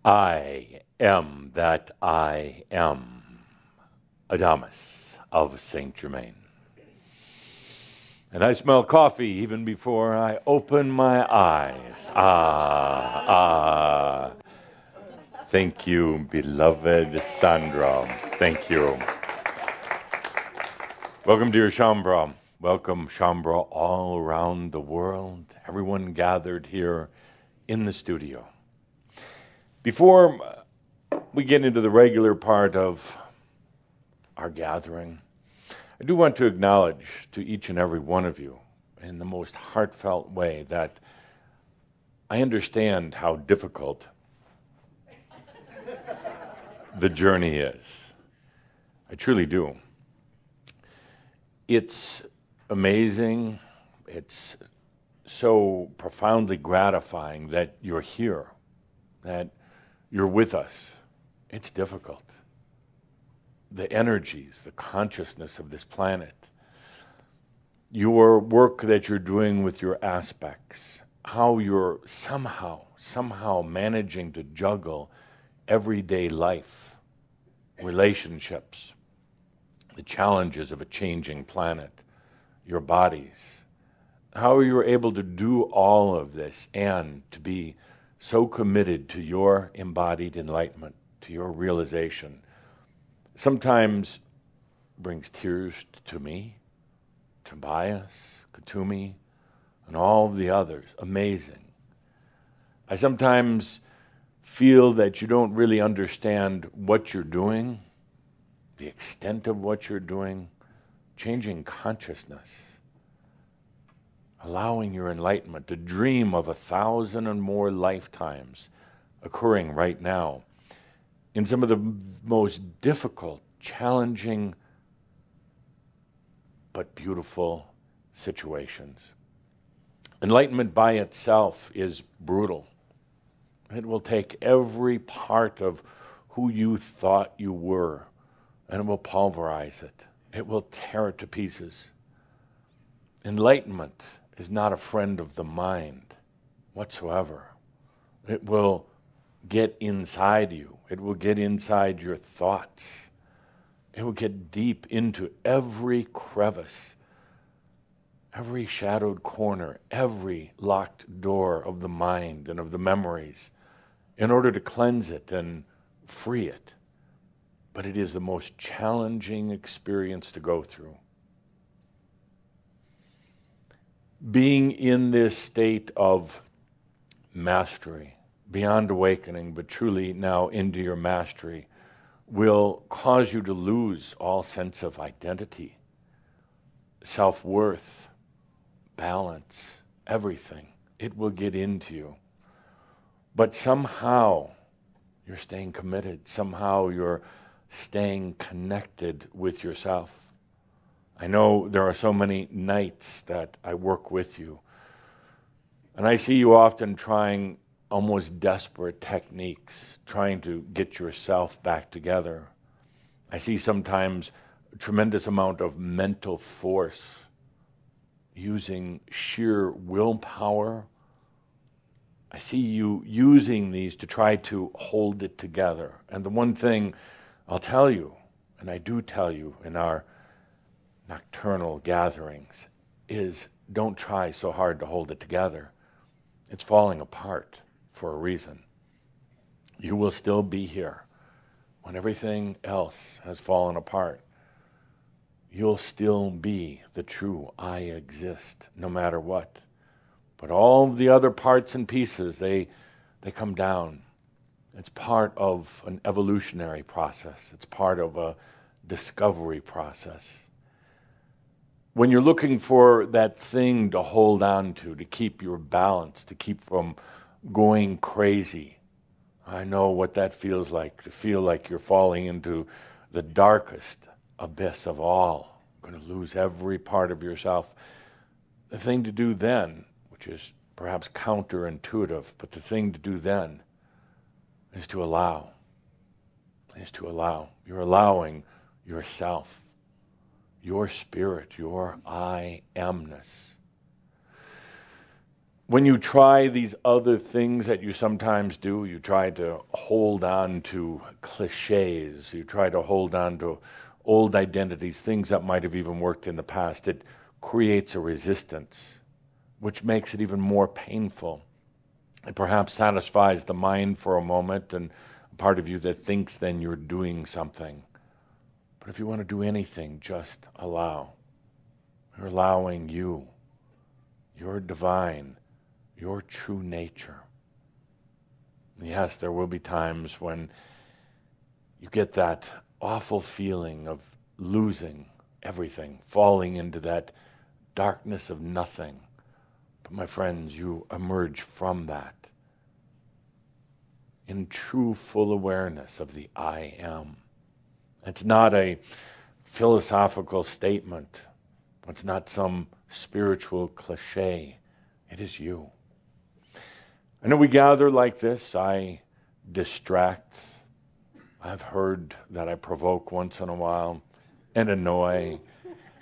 I am that I am, Adamus of Saint Germain. And I smell coffee even before I open my eyes. Thank you, beloved Sandra. Thank you. Welcome, dear Shambra. Welcome, Shambra, all around the world. Everyone gathered here in the studio. Before we get into the regular part of our gathering, I do want to acknowledge to each and every one of you in the most heartfelt way that I understand how difficult the journey is. I truly do. It's amazing. It's so profoundly gratifying that you're here, that you're with us. It's difficult. The energies, the consciousness of this planet, your work that you're doing with your aspects, how you're somehow managing to juggle everyday life, relationships, the challenges of a changing planet, your bodies, how you're able to do all of this and to be so committed to your embodied enlightenment, to your realization, sometimes brings tears to me, to Bias, Katumi, and all of the others. Amazing. I sometimes feel that you don't really understand what you're doing, the extent of what you're doing, changing consciousness, allowing your enlightenment to dream of 1,000 and more lifetimes occurring right now in some of the most difficult, challenging, but beautiful situations. Enlightenment by itself is brutal. It will take every part of who you thought you were, and it will pulverize it. It will tear it to pieces. Enlightenment is not a friend of the mind whatsoever. It will get inside you. It will get inside your thoughts. It will get deep into every crevice, every shadowed corner, every locked door of the mind and of the memories in order to cleanse it and free it. But it is the most challenging experience to go through. Being in this state of mastery, beyond awakening, but truly now into your mastery, will cause you to lose all sense of identity, self-worth, balance, everything. It will get into you. But somehow you're staying committed. Somehow you're staying connected with yourself. I know there are so many nights that I work with you, and I see you often trying almost desperate techniques, trying to get yourself back together. I see sometimes a tremendous amount of mental force, using sheer willpower. I see you using these to try to hold it together. And the one thing I'll tell you, and I do tell you in our nocturnal gatherings, is don't try so hard to hold it together. It's falling apart for a reason. You will still be here when everything else has fallen apart. You'll still be the true I exist, no matter what. But all the other parts and pieces, they come down. It's part of an evolutionary process. It's part of a discovery process. When you're looking for that thing to hold on to keep your balance, to keep from going crazy, I know what that feels like, to feel like you're falling into the darkest abyss of all, going to lose every part of yourself. The thing to do then, which is perhaps counterintuitive, but the thing to do then is to allow. You're allowing yourself, your spirit, your I amness. when you try these other things that you sometimes do, you try to hold on to cliches, you try to hold on to old identities, things that might have even worked in the past, it creates a resistance, which makes it even more painful. It perhaps satisfies the mind for a moment and a part of you that thinks then you're doing something. But if you want to do anything, just allow. You're allowing you, your divine, your true nature. And yes, there will be times when you get that awful feeling of losing everything, falling into that darkness of nothing. But my friends, you emerge from that in true full awareness of the I am. It's not a philosophical statement. It's not some spiritual cliche. It is you. I know we gather like this. I distract. I've heard that I provoke once in a while and annoy,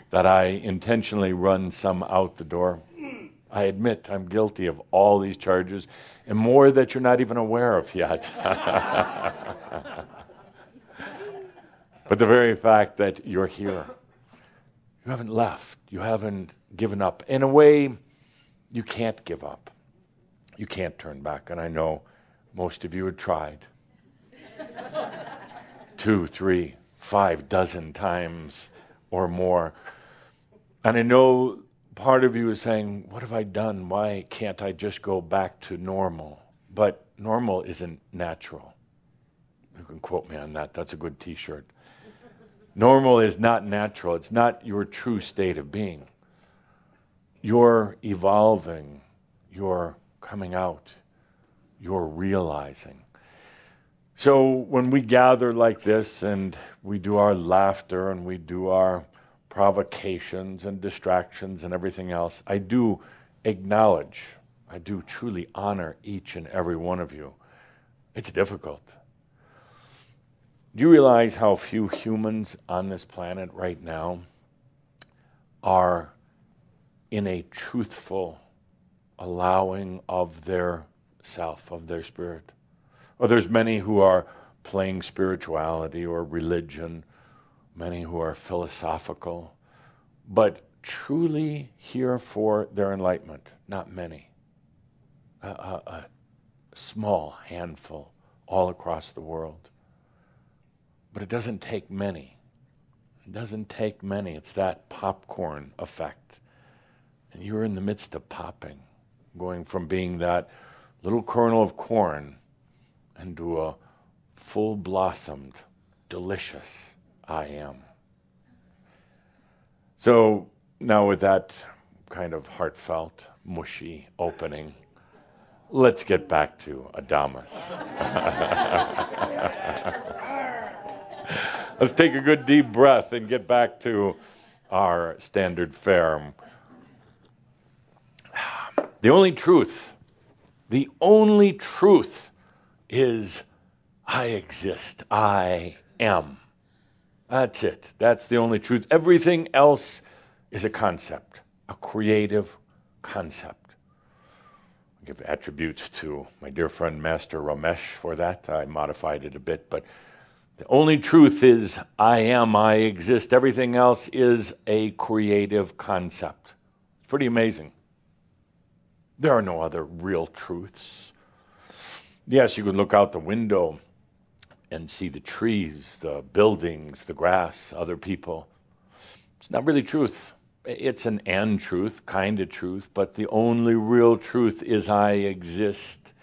that I intentionally run some out the door. I admit I'm guilty of all these charges and more that you're not even aware of yet. But the very fact that you're here, you haven't left, you haven't given up. In a way, you can't give up. You can't turn back. And I know most of you had tried 2, 3, 5 dozen times or more. And I know part of you is saying, what have I done? Why can't I just go back to normal? But normal isn't natural. You can quote me on that. That's a good t-shirt. Normal is not natural. It's not your true state of being. You're evolving. You're coming out. You're realizing. So when we gather like this and we do our laughter and we do our provocations and distractions and everything else, I do acknowledge, I do truly honor each and every one of you. It's difficult. Do you realize how few humans on this planet right now are in a truthful allowing of their self, of their spirit? Well, there's many who are playing spirituality or religion, many who are philosophical, but truly here for their enlightenment, not many. A small handful all across the world. But it doesn't take many. It doesn't take many. It's that popcorn effect. And you're in the midst of popping, going from being that little kernel of corn into a full-blossomed, delicious I am. So now with that kind of heartfelt, mushy opening, let's get back to Adamus. Let's take a good deep breath and get back to our standard fare. The only truth is I exist. I am. That's it. That's the only truth. Everything else is a concept, a creative concept. I give attributes to my dear friend Master Ramesh for that. I modified it a bit, but the only truth is I am, I exist. Everything else is a creative concept. It's pretty amazing. There are no other real truths. Yes, you can look out the window and see the trees, the buildings, the grass, other people. It's not really truth. It's an and truth, kind of truth, but the only real truth is I exist.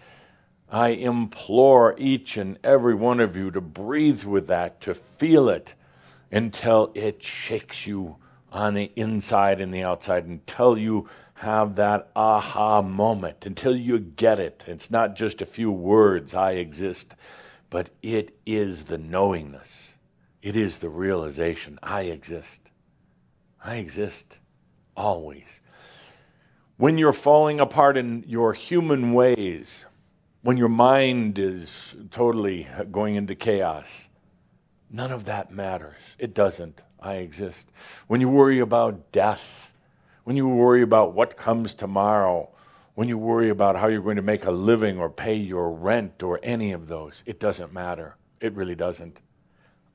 I implore each and every one of you to breathe with that, to feel it until it shakes you on the inside and the outside, until you have that aha moment, until you get it. It's not just a few words, I exist, but it is the knowingness. It is the realization, I exist. I exist, always. When you're falling apart in your human ways, when your mind is totally going into chaos, none of that matters. It doesn't. I exist. When you worry about death, when you worry about what comes tomorrow, when you worry about how you're going to make a living or pay your rent or any of those, it doesn't matter. It really doesn't.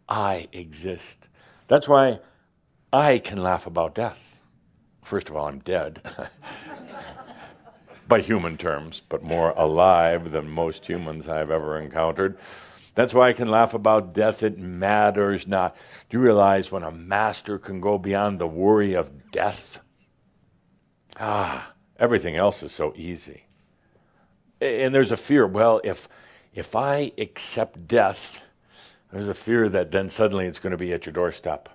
I exist. That's why I can laugh about death. First of all, I'm dead. By human terms, but more alive than most humans I've ever encountered. That's why I can laugh about death. It matters not. Do you realize when a master can go beyond the worry of death? Everything else is so easy. And there's a fear, well, if I accept death, there's a fear that then suddenly it's going to be at your doorstep.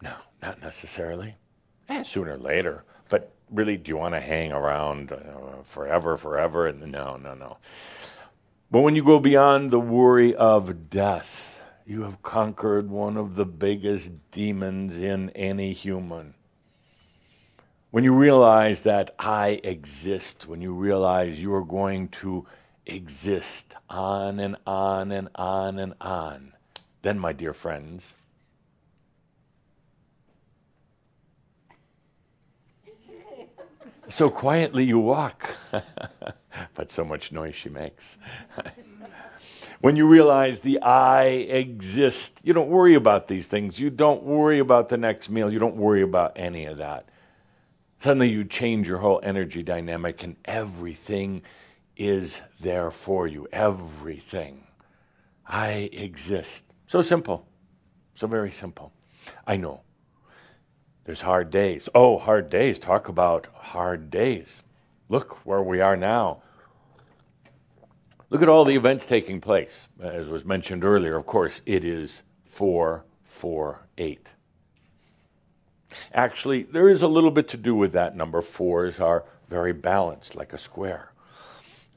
No, not necessarily. Sooner or later. But really, do you want to hang around forever? No. But when you go beyond the worry of death, you have conquered one of the biggest demons in any human. When you realize that I exist, when you realize you are going to exist on and on and on and on, then, my dear friends, so quietly you walk, but so much noise she makes. When you realize the I exist, you don't worry about these things. You don't worry about the next meal. You don't worry about any of that. Suddenly you change your whole energy dynamic and everything is there for you. Everything. I exist. So simple. So very simple. I know. There's hard days. Oh, hard days. Talk about hard days. Look where we are now. Look at all the events taking place. As was mentioned earlier, of course, it is 448. Actually, there is a little bit to do with that number. 4s are very balanced, like a square.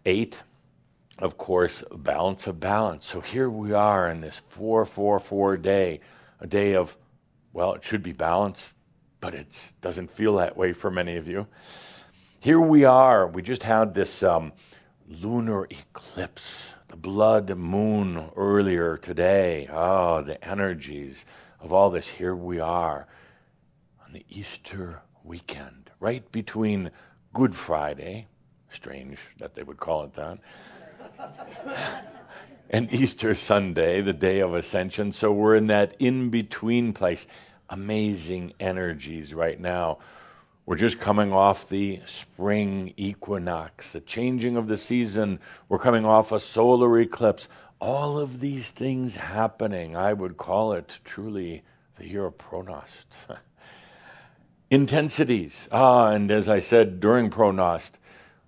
8, of course, balance of balance. So here we are in this 444 day, a day of, well, it should be balanced, but it doesn't feel that way for many of you. Here we are. We just had this lunar eclipse, the blood moon earlier today. Oh, the energies of all this. Here we are on the Easter weekend, right between Good Friday, strange that they would call it that, and Easter Sunday, the day of Ascension. So we're in that in-between place. Amazing energies right now. We're just coming off the spring equinox, the changing of the season. We're coming off a solar eclipse. All of these things happening. I would call it truly the year of Pronost. Intensities. And as I said during Pronost,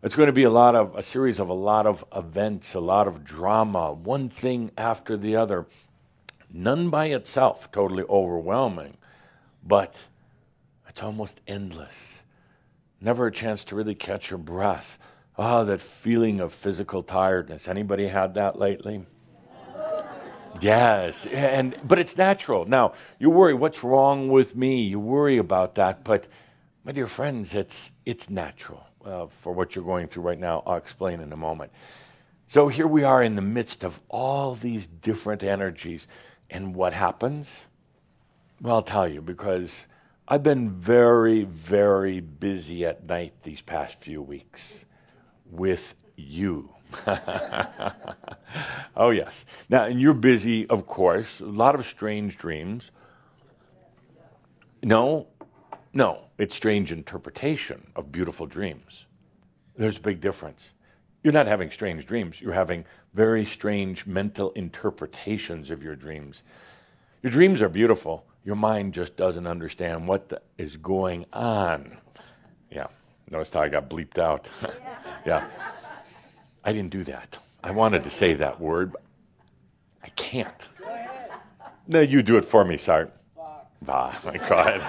it's going to be a series of a lot of events, a lot of drama, one thing after the other. None by itself totally overwhelming, but it's almost endless. Never a chance to really catch your breath. That feeling of physical tiredness. Anybody had that lately? Yes, but it's natural. Now, you worry, what's wrong with me? You worry about that, but my dear friends, it's natural for what you're going through right now. I'll explain in a moment. So here we are in the midst of all these different energies, and what happens? Well, I'll tell you, because I've been very, very busy at night these past few weeks with you. Oh, yes. Now, and you're busy, of course, a lot of strange dreams. No, it's strange interpretation of beautiful dreams. There's a big difference. You're not having strange dreams. You're having very strange mental interpretations of your dreams. Your dreams are beautiful. Your mind just doesn't understand what is going on. Yeah, notice how I got bleeped out. Yeah. I didn't do that. I wanted to say that word, but I can't. No, you do it for me, Sart. Bah, my God.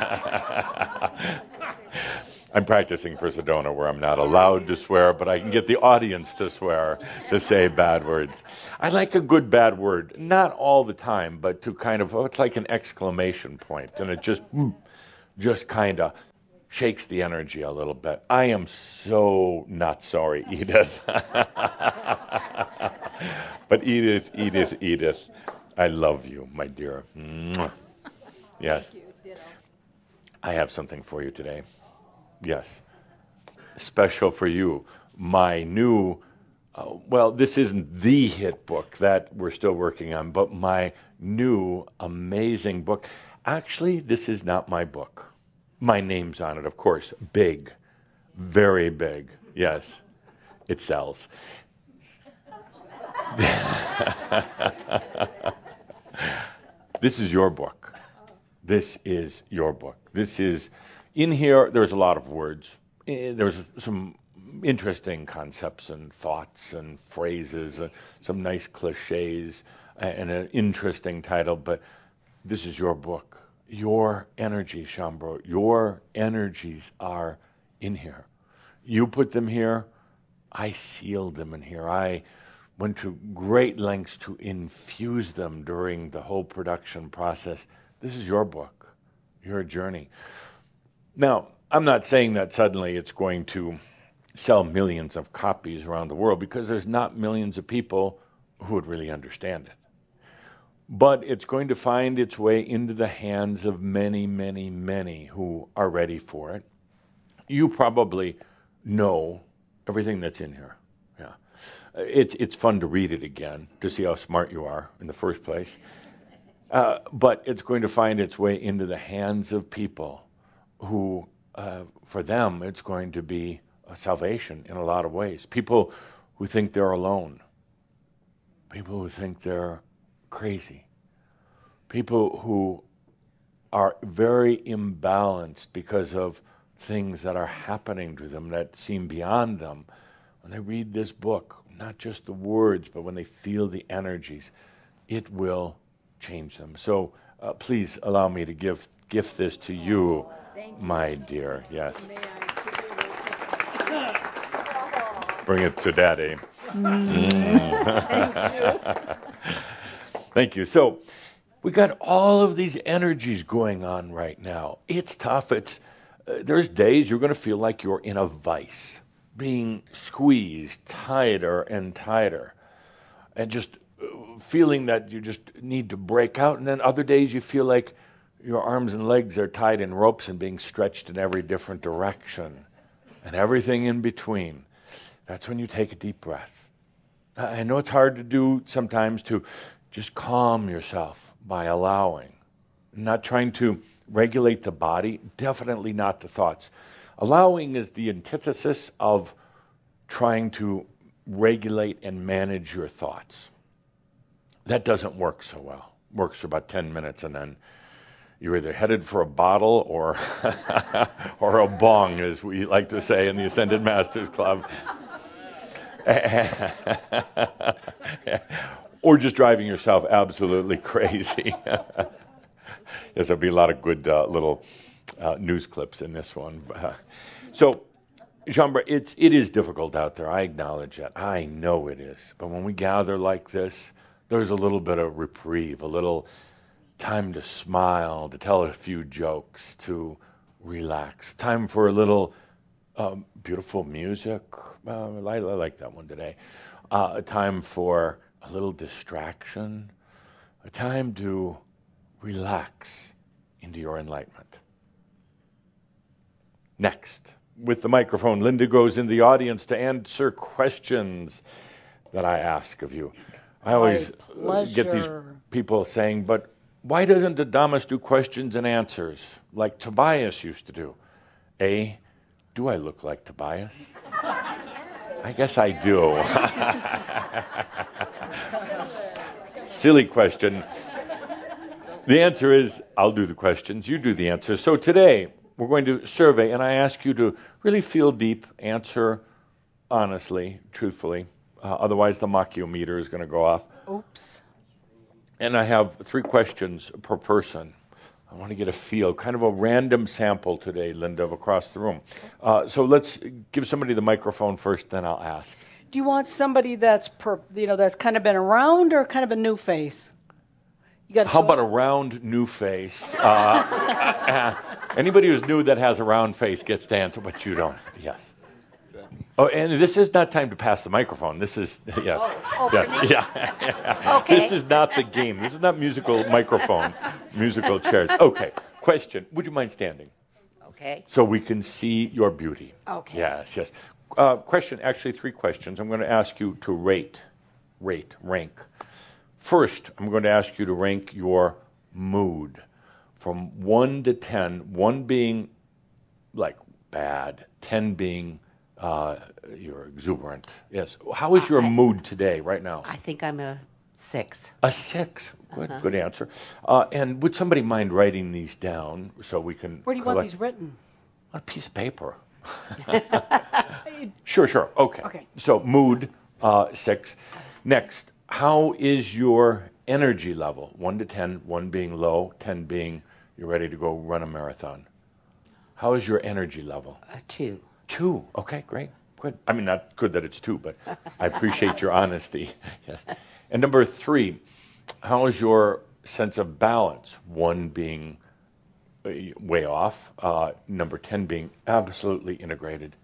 I'm practicing for Sedona where I'm not allowed to swear, but I can get the audience to swear, to say bad words. I like a good bad word, not all the time, but to kind of, it's like an exclamation point, and it just kind of shakes the energy a little bit. I am so not sorry, Edith. But Edith, I love you, my dear. Mwah. Yes. I have something for you today. Yes. special for you. My new, well, this isn't the hit book that we're still working on, but my new amazing book. Actually, this is not my book. My name's on it, of course. Big, very big. Yes, it sells. This is your book. This is your book. This is, in here, there's a lot of words. There's some interesting concepts and thoughts and phrases, some nice cliches, and an interesting title, but this is your book. Your energy, Shambro, your energies are in here. You put them here, I sealed them in here. I went to great lengths to infuse them during the whole production process. This is your book, your journey. Now, I'm not saying that suddenly it's going to sell millions of copies around the world, because there's not millions of people who would really understand it. But it's going to find its way into the hands of many, many, many who are ready for it. You probably know everything that's in here. Yeah, it's fun to read it again, to see how smart you are in the first place. But it's going to find its way into the hands of people who, for them, it's going to be a salvation in a lot of ways. People who think they're alone. People who think they're crazy. People who are very imbalanced because of things that are happening to them that seem beyond them. When they read this book, not just the words, but when they feel the energies, it will change them. So please allow me to gift this to you, my dear. Yes. Bring it to Daddy. Thank you. So we got all of these energies going on right now. It's tough. There's days you're going to feel like you're in a vice, being squeezed tighter and tighter, and just feeling that you just need to break out. And then other days you feel like your arms and legs are tied in ropes and being stretched in every different direction, and everything in between. That's when you take a deep breath. I know it's hard to do sometimes, to just calm yourself by allowing, not trying to regulate the body, definitely not the thoughts. Allowing is the antithesis of trying to regulate and manage your thoughts. That doesn't work so well. Works for about 10 minutes, and then you're either headed for a bottle or or a bong, as we like to say in the Ascended Masters Club. Or just driving yourself absolutely crazy. Yes, there'll be a lot of good little news clips in this one. So, Jean-Bert, it is difficult out there. I acknowledge that. I know it is. But when we gather like this, there's a little bit of reprieve, a little time to smile, to tell a few jokes, to relax. Time for a little beautiful music. I like that one today. A time for a little distraction. A time to relax into your enlightenment. Next, with the microphone, Linda goes in the audience to answer questions that I ask of you. I always get these people saying, but why doesn't Adamus do questions and answers like Tobias used to do? Do I look like Tobias? I guess I do. Silly question. The answer is, I'll do the questions, you do the answers. So today, we're going to survey, and I ask you to really feel deep, answer honestly, truthfully. Otherwise, the Machio-meter is going to go off. Oops. And I have 3 questions per person. I want to get a feel, kind of a random sample today, Linda, across the room. So let's give somebody the microphone first, then I'll ask. Do you want somebody that's that's kind of been around, or kind of a new face? How about a round new face? Anybody who's new that has a round face gets to answer, but you don't. Yes. Oh, and this is not time to pass the microphone. This is, yes, yes, yeah. Okay. This is not the game. This is not musical microphone, musical chairs. Okay, question. Would you mind standing? Okay. So we can see your beauty. Okay. Yes, yes. Question, actually 3 questions. I'm going to ask you to rank. First, I'm going to ask you to rank your mood from 1 to 10, 1 being like bad, 10 being you're exuberant. Yes. How is your mood today, right now? I think I'm a 6. A 6. Good, good answer. And would somebody mind writing these down so we can Where do you want these written? On a piece of paper. Sure. Okay. Okay. So mood, 6. Next, how is your energy level? 1 to 10, 1 being low, 10 being you're ready to go run a marathon. How is your energy level? A 2. 2. Okay, great. Good. I mean, not good that it's 2, but I appreciate your honesty. Yes. And number 3, how is your sense of balance? 1 being way off, number 10 being absolutely integrated.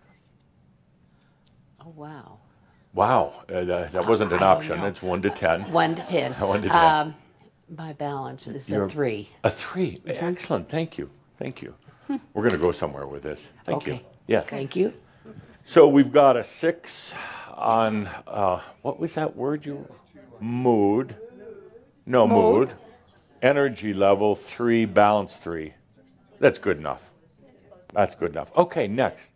Oh, wow. Wow, that wasn't an option. It's 1 to 10. 1 to 10. 1 to 10. My balance is a 3. A 3. Excellent. Thank you. We're going to go somewhere with this. Thank you. Yes. Thank you. So we've got a 6 on, what was that word you? Mood. No, mood. Energy level 3, balance 3. That's good enough. Okay, next.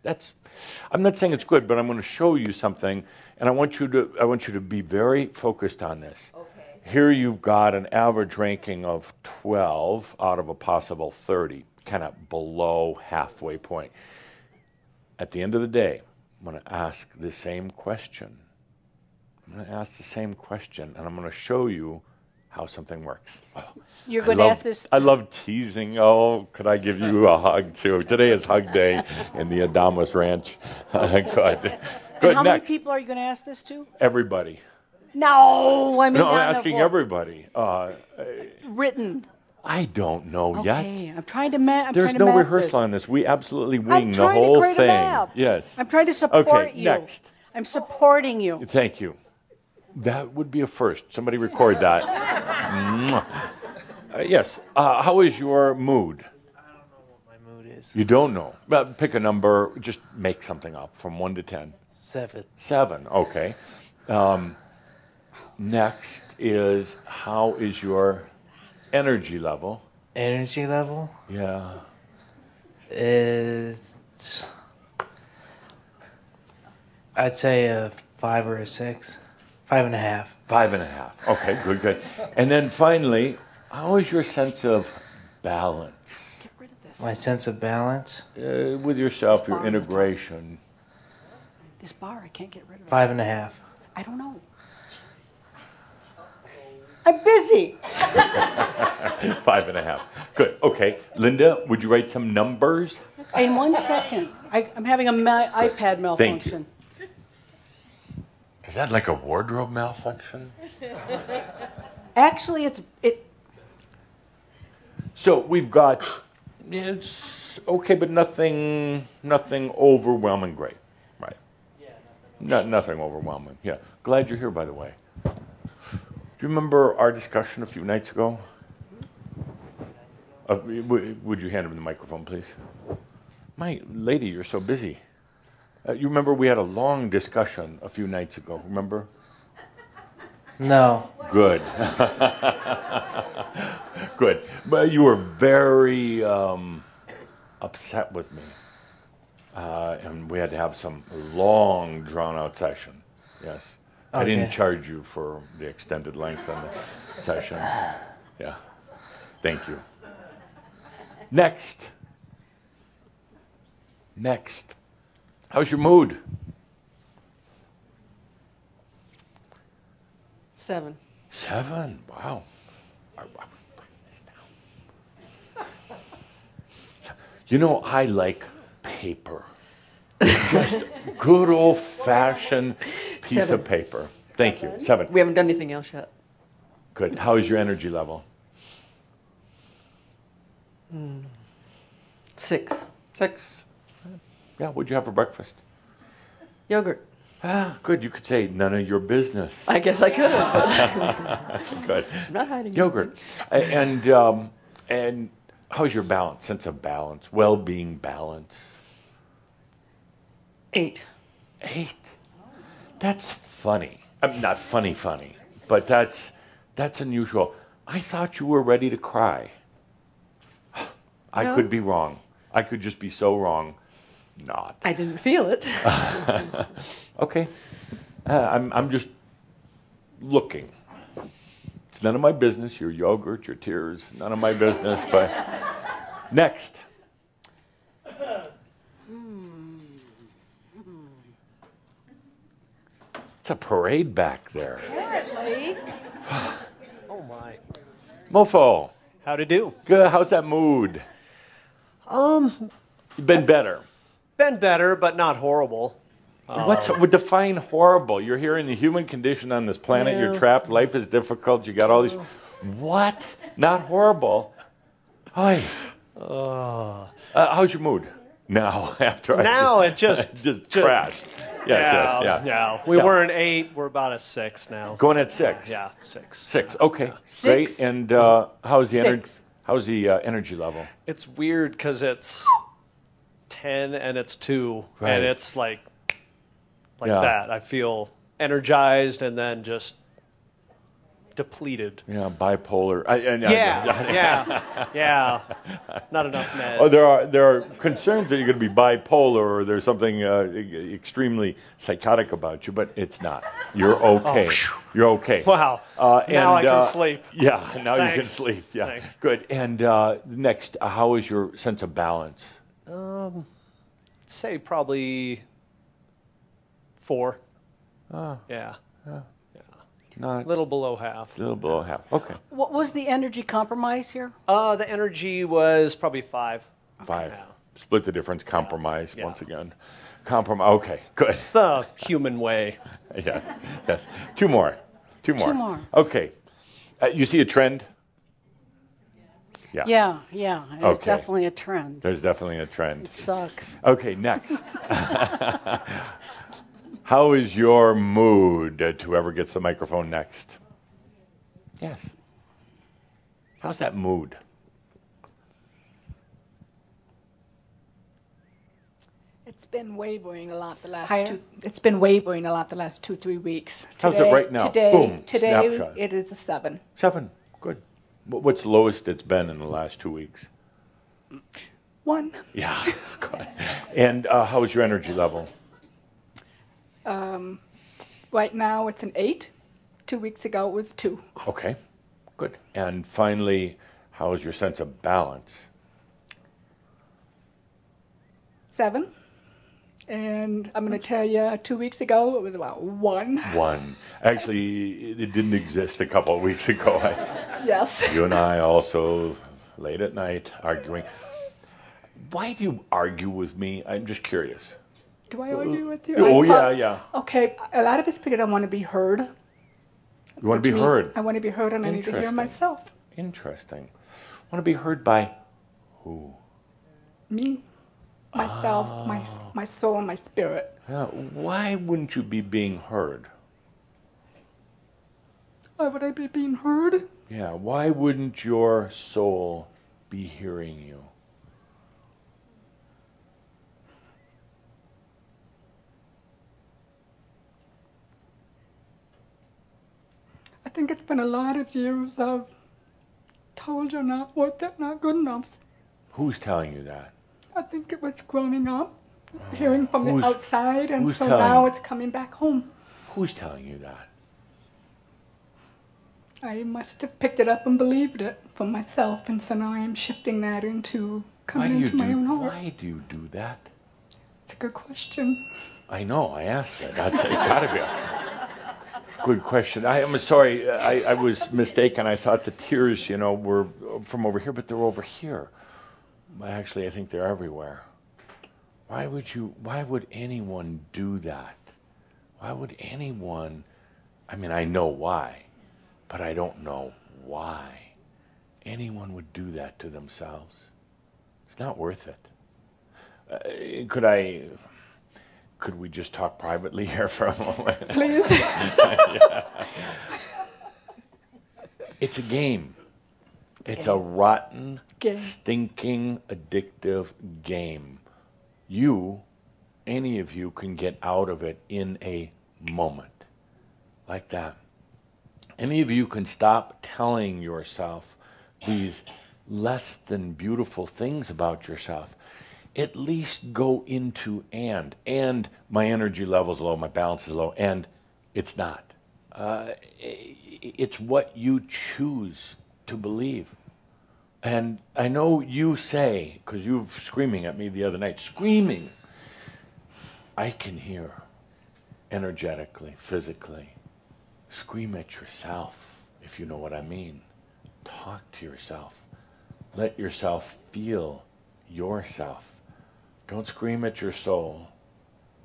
I'm not saying it's good, but I'm going to show you something, and I want you to be very focused on this. Okay. Here you've got an average ranking of 12 out of a possible 30, kind of below halfway point. At the end of the day, I'm going to ask the same question. And I'm going to show you how something works. Oh, You're going to ask this? I love teasing. Oh, could I give you a hug too? Today is hug day in the Adamus Ranch. Good. And how many people are you going to ask this to? Everybody. No, I mean, I'm asking everybody. Written. I don't know yet. Okay, I'm trying to There's no rehearsal on this. We absolutely wing the whole I'm trying to create thing. a map. Yes. I'm trying to support you. Next. I'm supporting you. Thank you. That would be a first. Somebody record that. Yes. How is your mood? I don't know what my mood is. You don't know. Well, pick a number. Just make something up from 1 to 10. 7. 7. Okay. Next is how is your energy level? Energy level? Yeah. It's, I'd say a 5 or a 6. 5.5. 5.5. Okay, good. And then finally, how is your sense of balance? Get rid of this. My sense of balance? With yourself, your integration. This bar, I can't get rid of it. 5.5. I don't know. I'm busy. 5.5. Good. Okay. Linda, would you write some numbers? In 1 second. I'm having an iPad malfunction. Is that like a wardrobe malfunction? Actually, it. So we've got, it's okay, but nothing overwhelming great, right? Yeah, nothing overwhelming. Yeah. Glad you're here, by the way. Do you remember our discussion a few nights ago? Would you hand him the microphone, please? My lady, you're so busy. You remember we had a long discussion a few nights ago, remember? No. Good. Good. But you were very upset with me. And we had to have some long, drawn-out session. Yes. Okay. I didn't charge you for the extended length on the session. Yeah. Thank you. Next. How's your mood? 7. 7? Wow. You know, I like paper. Just good old-fashioned piece 7. of paper. Thank you. 7. We haven't done anything else yet. Good. How is your energy level? 6. 6. Yeah, what'd you have for breakfast? Yogurt. Ah, good. You could say none of your business. I guess I could have. Good. I'm not hiding. Yogurt. And how's your balance, sense of balance, well-being balance? 8. 8. That's funny. Not funny, but that's unusual. I thought you were ready to cry. I No. could be wrong. I could just be so wrong. Not. I didn't feel it. Okay. I'm just looking. It's none of my business. Your yogurt, your tears, none of my business. But next. It's a parade back there. Apparently. Oh my. Mofo, How'd it do? good. How's that mood? You've been better. Been better, but not horrible. Would define horrible? You're here in the human condition on this planet. You're Yeah. trapped. Life is difficult. You got all these. What? Not horrible. Hi. How's your mood now? After Now it just crashed. Yes, yes, yeah. We Yeah. were an 8. We're about a 6 now. Going at 6. Yeah, 6. 6. Okay. Six. Great. And how's the energy? Six. How's the energy level? It's weird because it's 10 and it's 2, Right. and it's like Yeah. that. I feel energized and then just depleted. Yeah, bipolar. Yeah. Not enough meds. Oh, there are concerns that you're going to be bipolar or there's something extremely psychotic about you, but it's not. You're okay. phew. You're okay. Wow. Now I can sleep. Yeah, now you can Thanks. sleep. Yeah, Thanks. good. And next, how is your sense of balance? I'd say probably 4. Yeah. Not A little below half. a little below half. Okay, What was the energy compromise here? The energy was probably 5. 5. Yeah. Split the difference. Compromise Yeah. once again. Compromise. Okay, good. The human way. Yes, yes. Two more. Two more. Okay. You see a trend? Yeah. Yeah. It's Okay. definitely a trend. There's definitely a trend. It sucks. Okay, next. How is your mood? Whoever gets the microphone next. Yes. How's that mood? It's been wavering a lot the last Higher? 2. It's been wavering a lot the last 2-3 weeks. How's it right now? Boom, Today snapshot. it is a 7. 7. Good. What's the lowest it's been in the last 2 weeks? 1. Yeah. Good. And how's your energy level? Right now it's an 8. 2 weeks ago it was 2. Okay. Good. And finally, how's your sense of balance? 7. And I'm going to tell you, 2 weeks ago it was about 1. 1. Actually, it didn't exist a couple of weeks ago. Yes. You and I also, late at night, arguing. Why do you argue with me? I'm just curious. Do I argue with you? Oh, I- yeah. Okay, a lot of it's because I want to be heard. You want to be Which means heard. I want to be heard and I need to hear Interesting. myself. Interesting. Want to be heard by who? Me, myself, my soul, and my spirit. Yeah, why wouldn't you be being heard? Why would I be being heard? Yeah, why wouldn't your soul be hearing you? I think it's been a lot of years of told you're not worth it, not good enough. Who's telling you that? I think it was growing up, hearing from the Who's- outside, and who's so telling now you? it's coming back home. Who's telling you that? I must have picked it up and believed it for myself, and so now I am shifting that into coming into my own heart. Why do you do that? It's a good question. I know, I asked it. That's it gotta be a good question. I'm sorry, I was mistaken. I thought the tears, were from over here, but they're over here. Actually, I think they're everywhere. Why would anyone do that? Why would anyone, I mean, I know why, but I don't know why anyone would do that to themselves. It's not worth it. Could we just talk privately here for a moment? Please. It's a game. It's a rotten game. stinking addictive game. Any of you can get out of it in a moment, like that. Any of you can stop telling yourself these less than beautiful things about yourself. At least go into and my energy level's low, my balance is low, and it's not. It's what you choose to believe. And I know you say, because you were screaming at me the other night, screaming. I can hear energetically, physically. Scream at yourself, if you know what I mean. Talk to yourself. Let yourself feel yourself. Don't scream at your soul.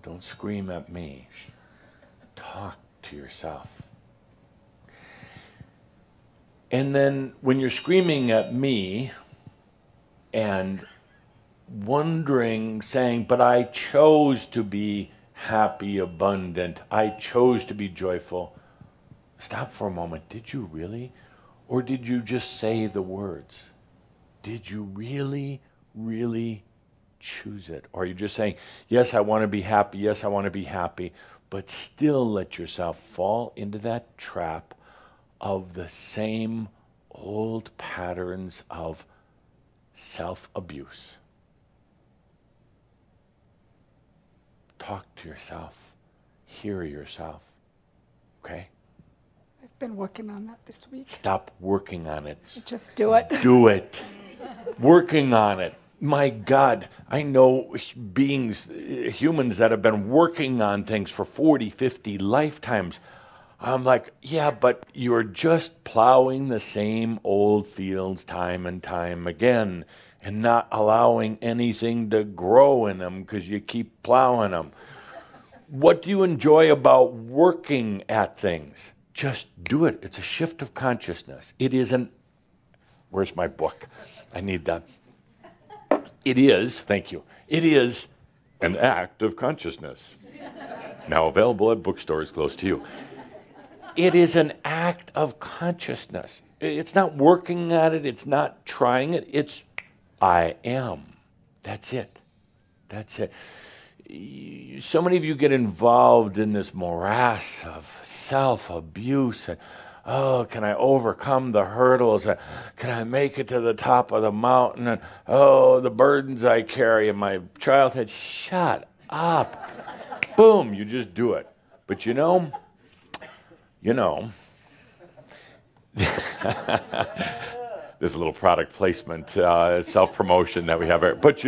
Don't scream at me. Talk to yourself. And then when you're screaming at me and wondering, saying, but I chose to be happy, abundant, I chose to be joyful, stop for a moment. Did you really? Or did you just say the words? Did you really, really choose it? Or are you just saying, yes, I want to be happy, yes, I want to be happy, but still let yourself fall into that trap of the same old patterns of self-abuse? Talk to yourself. Hear yourself. Okay? I've been working on that this week. Stop working on it. Just do it. Do it. Working on it. My God, I know beings, humans that have been working on things for 40, 50 lifetimes. I'm like, yeah, but you're just plowing the same old fields time and time again and not allowing anything to grow in them because you keep plowing them. What do you enjoy about working at things? Just do it. It's a shift of consciousness. It is where's my book? I need that. It is, thank you, it is an act of consciousness. Now available at bookstores close to you. It is an act of consciousness. It's not working at it. It's not trying it. It's I am. That's it. That's it. So many of you get involved in this morass of self-abuse and, oh, can I overcome the hurdles? Can I make it to the top of the mountain? And, oh, the burdens I carry in my childhood. Shut up. Boom, you just do it. But you know, there's a little product placement, self-promotion that we have here. But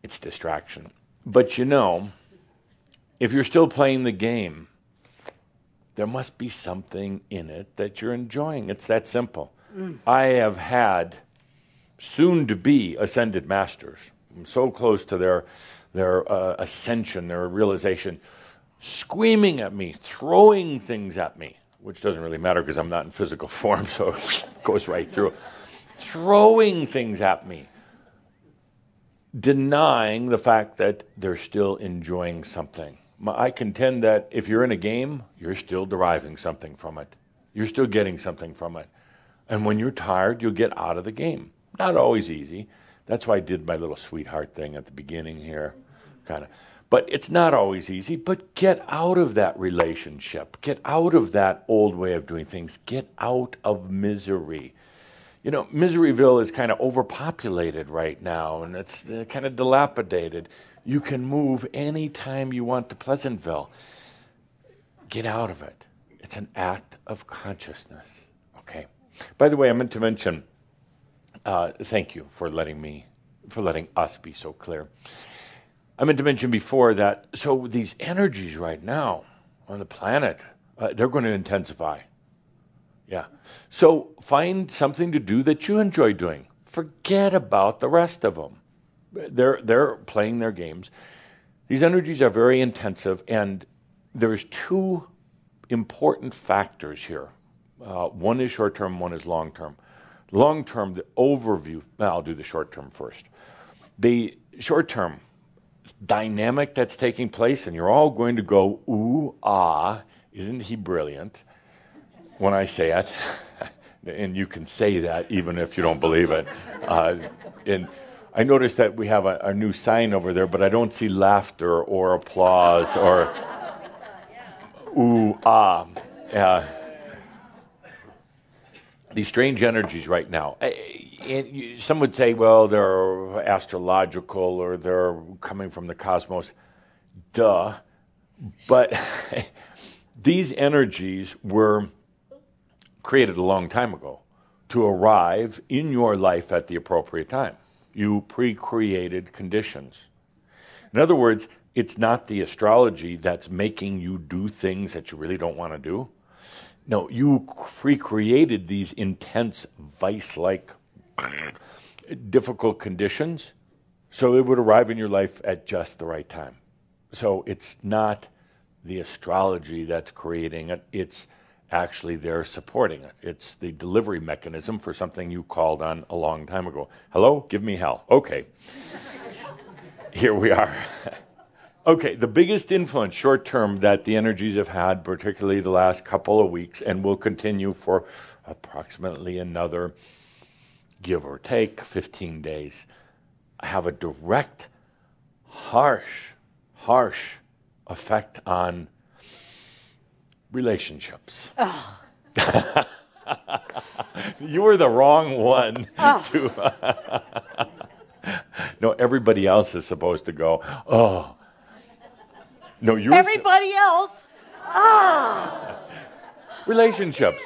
it's distraction. But if you're still playing the game, there must be something in it that you're enjoying. It's that simple. I have had soon-to-be ascended masters. I'm so close to their ascension, their realization, screaming at me, throwing things at me, which doesn't really matter because I'm not in physical form, so it goes right through. Throwing things at me, denying the fact that they're still enjoying something. I contend that if you're in a game, you're still deriving something from it. You're still getting something from it. And when you're tired, you'll get out of the game. Not always easy. That's why I did my little sweetheart thing at the beginning here, kind of. But it's not always easy, but get out of that relationship. Get out of that old way of doing things. Get out of misery. Miseryville is kind of overpopulated right now, and it's kind of dilapidated. You can move anytime you want to Pleasantville. Get out of it. It's an act of consciousness. Okay. By the way, I meant to mention, thank you for letting us be so clear. I meant to mention before that, so these energies right now on the planet, they're going to intensify. Yeah. So find something to do that you enjoy doing. Forget about the rest of them. They're playing their games. These energies are very intensive, and there's two important factors here. One is short-term, one is long-term. Long-term, the overview, I'll do the short-term first. The short-term dynamic that's taking place, and you're all going to go, ooh, ah, isn't he brilliant when I say it? And you can say that even if you don't believe it. And I noticed that we have a new sign over there, but I don't see laughter or applause or ooh, ah. These strange energies right now. Some would say, well, they're astrological or they're coming from the cosmos. Duh. But these energies were created a long time ago to arrive in your life at the appropriate time. You pre-created conditions. In other words, it's not the astrology that's making you do things that you really don't want to do. No, you pre-created these intense, vice-like, difficult conditions, so it would arrive in your life at just the right time. So it's not the astrology that's creating it, it's actually they're supporting it. It's the delivery mechanism for something you called on a long time ago. Hello? Give me hell. Okay. Here we are. Okay, the biggest influence short-term that the energies have had, particularly the last couple of weeks, and will continue for approximately another, give or take, 15 days, have a direct, harsh effect on relationships. Oh. You were the wrong one to... No, everybody else is supposed to go, oh. No, you're everybody else. Ah. Relationships.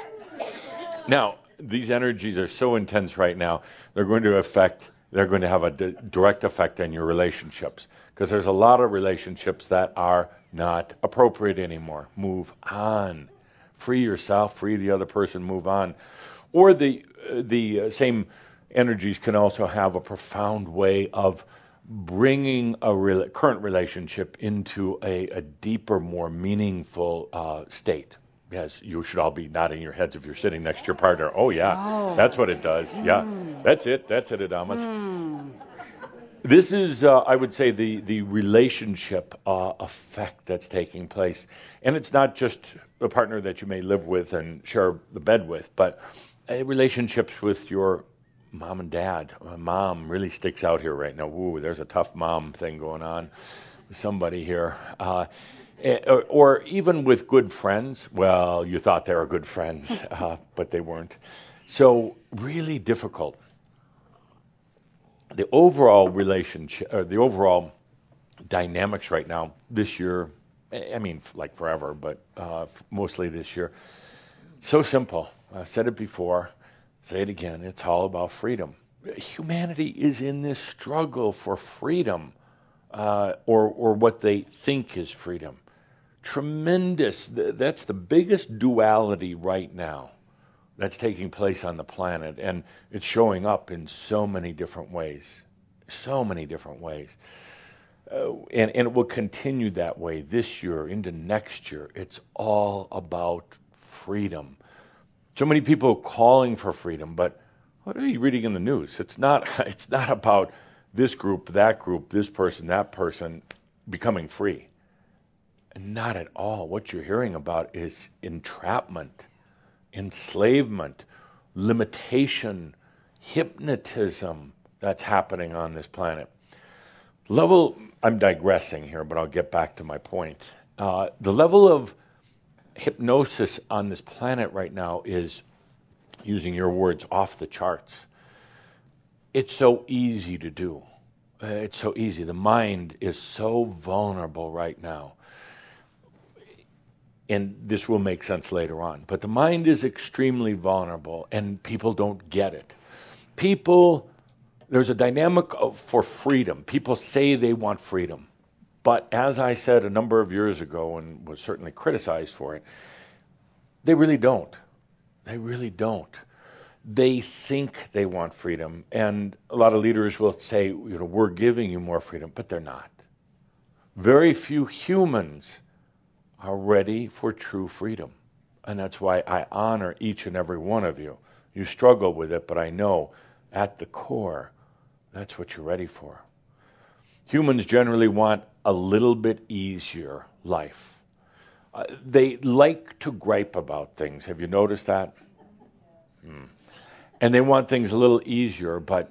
Now, these energies are so intense right now, they're going to have a direct effect on your relationships, because there's a lot of relationships that are not appropriate anymore. Move on. Free yourself, free the other person, move on. Or the same energies can also have a profound way of bringing a current relationship into a deeper, more meaningful state. Yes, you should all be nodding your heads if you're sitting next to your partner. Oh, yeah, that's what it does. Yeah, that's it, Adamus. This is, I would say, the relationship effect that's taking place. And it's not just a partner that you may live with and share the bed with, but relationships with your mom and dad. Mom really sticks out here right now. Ooh, there's a tough mom thing going on with somebody here. Or even with good friends. Well, you thought they were good friends, but they weren't. So really difficult. The overall relationship, or the overall dynamics right now, this year, I mean, like forever, but mostly this year, so simple. I said it before, say it again, it's all about freedom. Humanity is in this struggle for freedom, or what they think is freedom. Tremendous, that's the biggest duality right now that's taking place on the planet, and it's showing up in so many different ways, and it will continue that way this year into next year. It's all about freedom. So many people calling for freedom, but what are you reading in the news? It's not about this group, this person, that person becoming free. Not at all. What you're hearing about is entrapment, enslavement, limitation, hypnotism that's happening on this planet. I'm digressing here, but I'll get back to my point. The level of hypnosis on this planet right now is, using your words, off the charts. It's so easy to do. It's so easy. The mind is so vulnerable right now. And this will make sense later on. But the mind is extremely vulnerable, and people don't get it. There's a dynamic for freedom. People say they want freedom. But as I said a number of years ago, and was certainly criticized for it, they really don't. They really don't. They think they want freedom. And a lot of leaders will say, we're giving you more freedom, but they're not. Very few humans are ready for true freedom. And that's why I honor each and every one of you. You struggle with it, but I know at the core, that's what you're ready for. Humans generally want a little bit easier life. They like to gripe about things. Have you noticed that? And they want things a little easier, but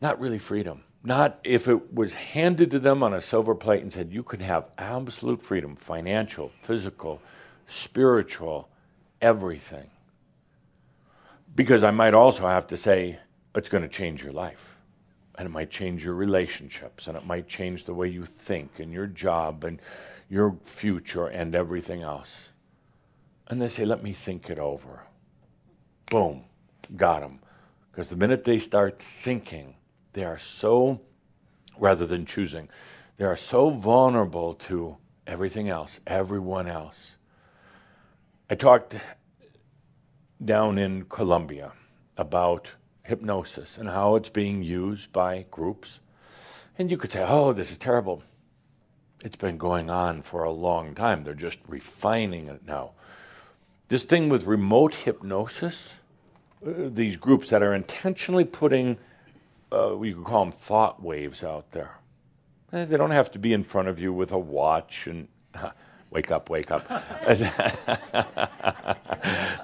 not really freedom. Not if it was handed to them on a silver plate and said, you could have absolute freedom, financial, physical, spiritual, everything. Because I might also have to say, it's going to change your life. And it might change your relationships, and it might change the way you think, and your job, and your future, and everything else. And they say, let me think it over. Boom, got them. Because the minute they start thinking, they are so, rather than choosing, they are so vulnerable to everything else, everyone else. I talked down in Colombia about hypnosis and how it's being used by groups. And you could say, oh, this is terrible. It's been going on for a long time. They're just refining it now. This thing with remote hypnosis, these groups that are intentionally putting, you could call them thought waves out there. They don't have to be in front of you with a watch and wake up, wake up.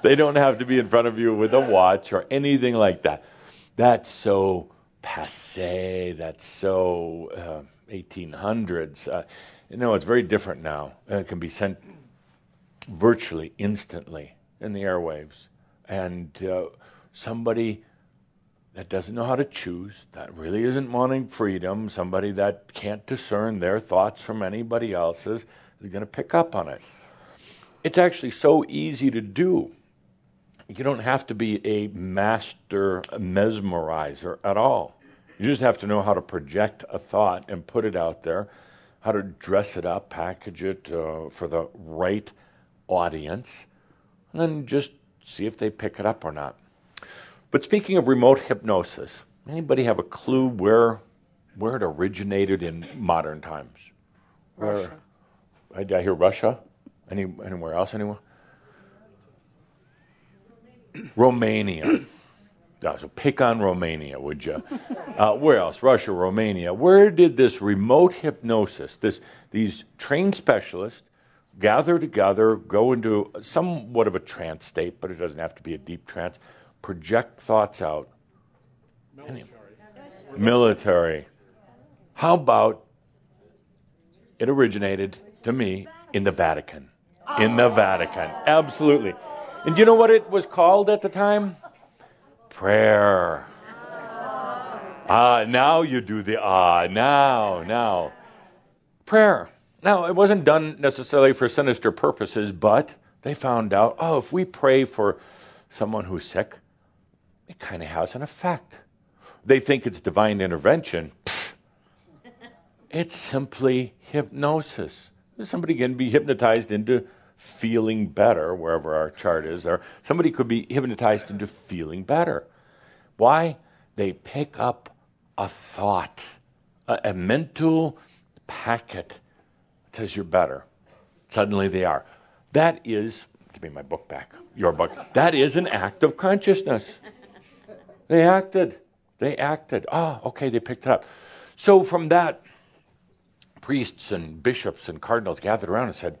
They don't have to be in front of you with a watch or anything like that. That's so passé. That's so 1800s. It's very different now. It can be sent virtually instantly in the airwaves. And somebody that doesn't know how to choose, that really isn't wanting freedom, somebody that can't discern their thoughts from anybody else's, is going to pick up on it. It's actually so easy to do. You don't have to be a master mesmerizer at all. You just have to know how to project a thought and put it out there, how to dress it up, package it for the right audience, and then just see if they pick it up or not. But speaking of remote hypnosis, anybody have a clue where it originated in modern times? Russia. Did I hear Russia? Anywhere else? Anyone? Romania. So pick on Romania, would you? Where else? Russia, Romania. Where did this remote hypnosis, these trained specialists gather together, go into somewhat of a trance state, but it doesn't have to be a deep trance, project thoughts out? Military. How about it originated, to me, in the Vatican? In the Vatican, absolutely. And do you know what it was called at the time? Prayer. Now you do the now. Prayer. Now, it wasn't done necessarily for sinister purposes, but they found out, if we pray for someone who's sick, it kind of has an effect. They think it's divine intervention. It's simply hypnosis. Somebody can be hypnotized into feeling better, wherever our chart is, or somebody could be hypnotized into feeling better. Why? They pick up a thought, a mental packet that says you're better. Suddenly they are. That is, give me my book back, your book. That is an act of consciousness. They acted. Okay, they picked it up. So from that, priests and bishops and cardinals gathered around and said,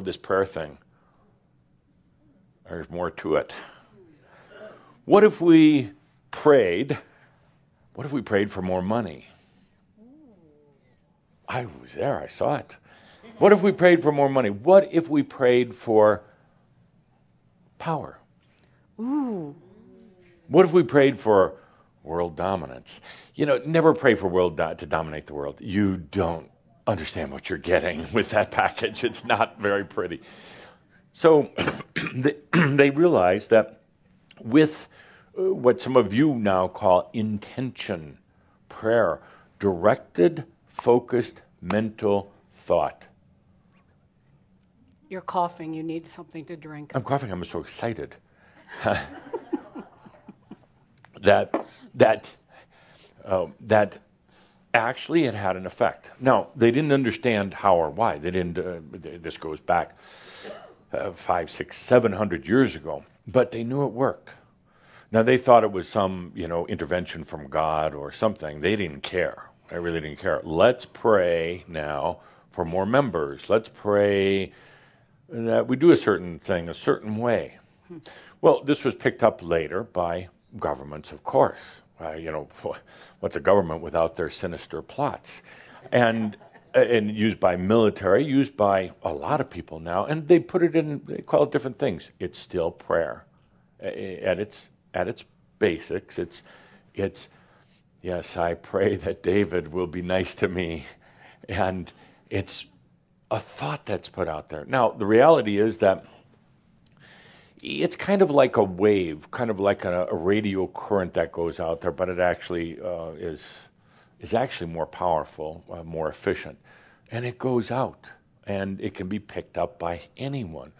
this prayer thing, there's more to it. What if we prayed for more money? I was there, I saw it. What if we prayed for more money? What if we prayed for power? Ooh. What if we prayed for world dominance? Never pray for to dominate the world. You don't understand what you're getting with that package. It's not very pretty. So they realized that with what some of you now call intention, prayer, directed, focused, mental thought. You're coughing. You need something to drink. I'm coughing. I'm so excited. that actually it had an effect. Now, they didn't understand how or why. They didn't. This goes back 500, 600, 700 years ago, but they knew it worked. Now, they thought it was some, intervention from God or something. They didn't care. They really didn't care. Let's pray now for more members. Let's pray that we do a certain thing a certain way. Well, this was picked up later by governments, of course. What's a government without their sinister plots? And used by military, used by a lot of people now, and they put it in, they call it different things. It's still prayer. At its basics, it's yes, I pray that David will be nice to me. And it's a thought that's put out there. Now, the reality is that it's kind of like a wave, kind of like a radio current that goes out there, but it actually is actually more powerful, more efficient. And it goes out, and it can be picked up by anyone.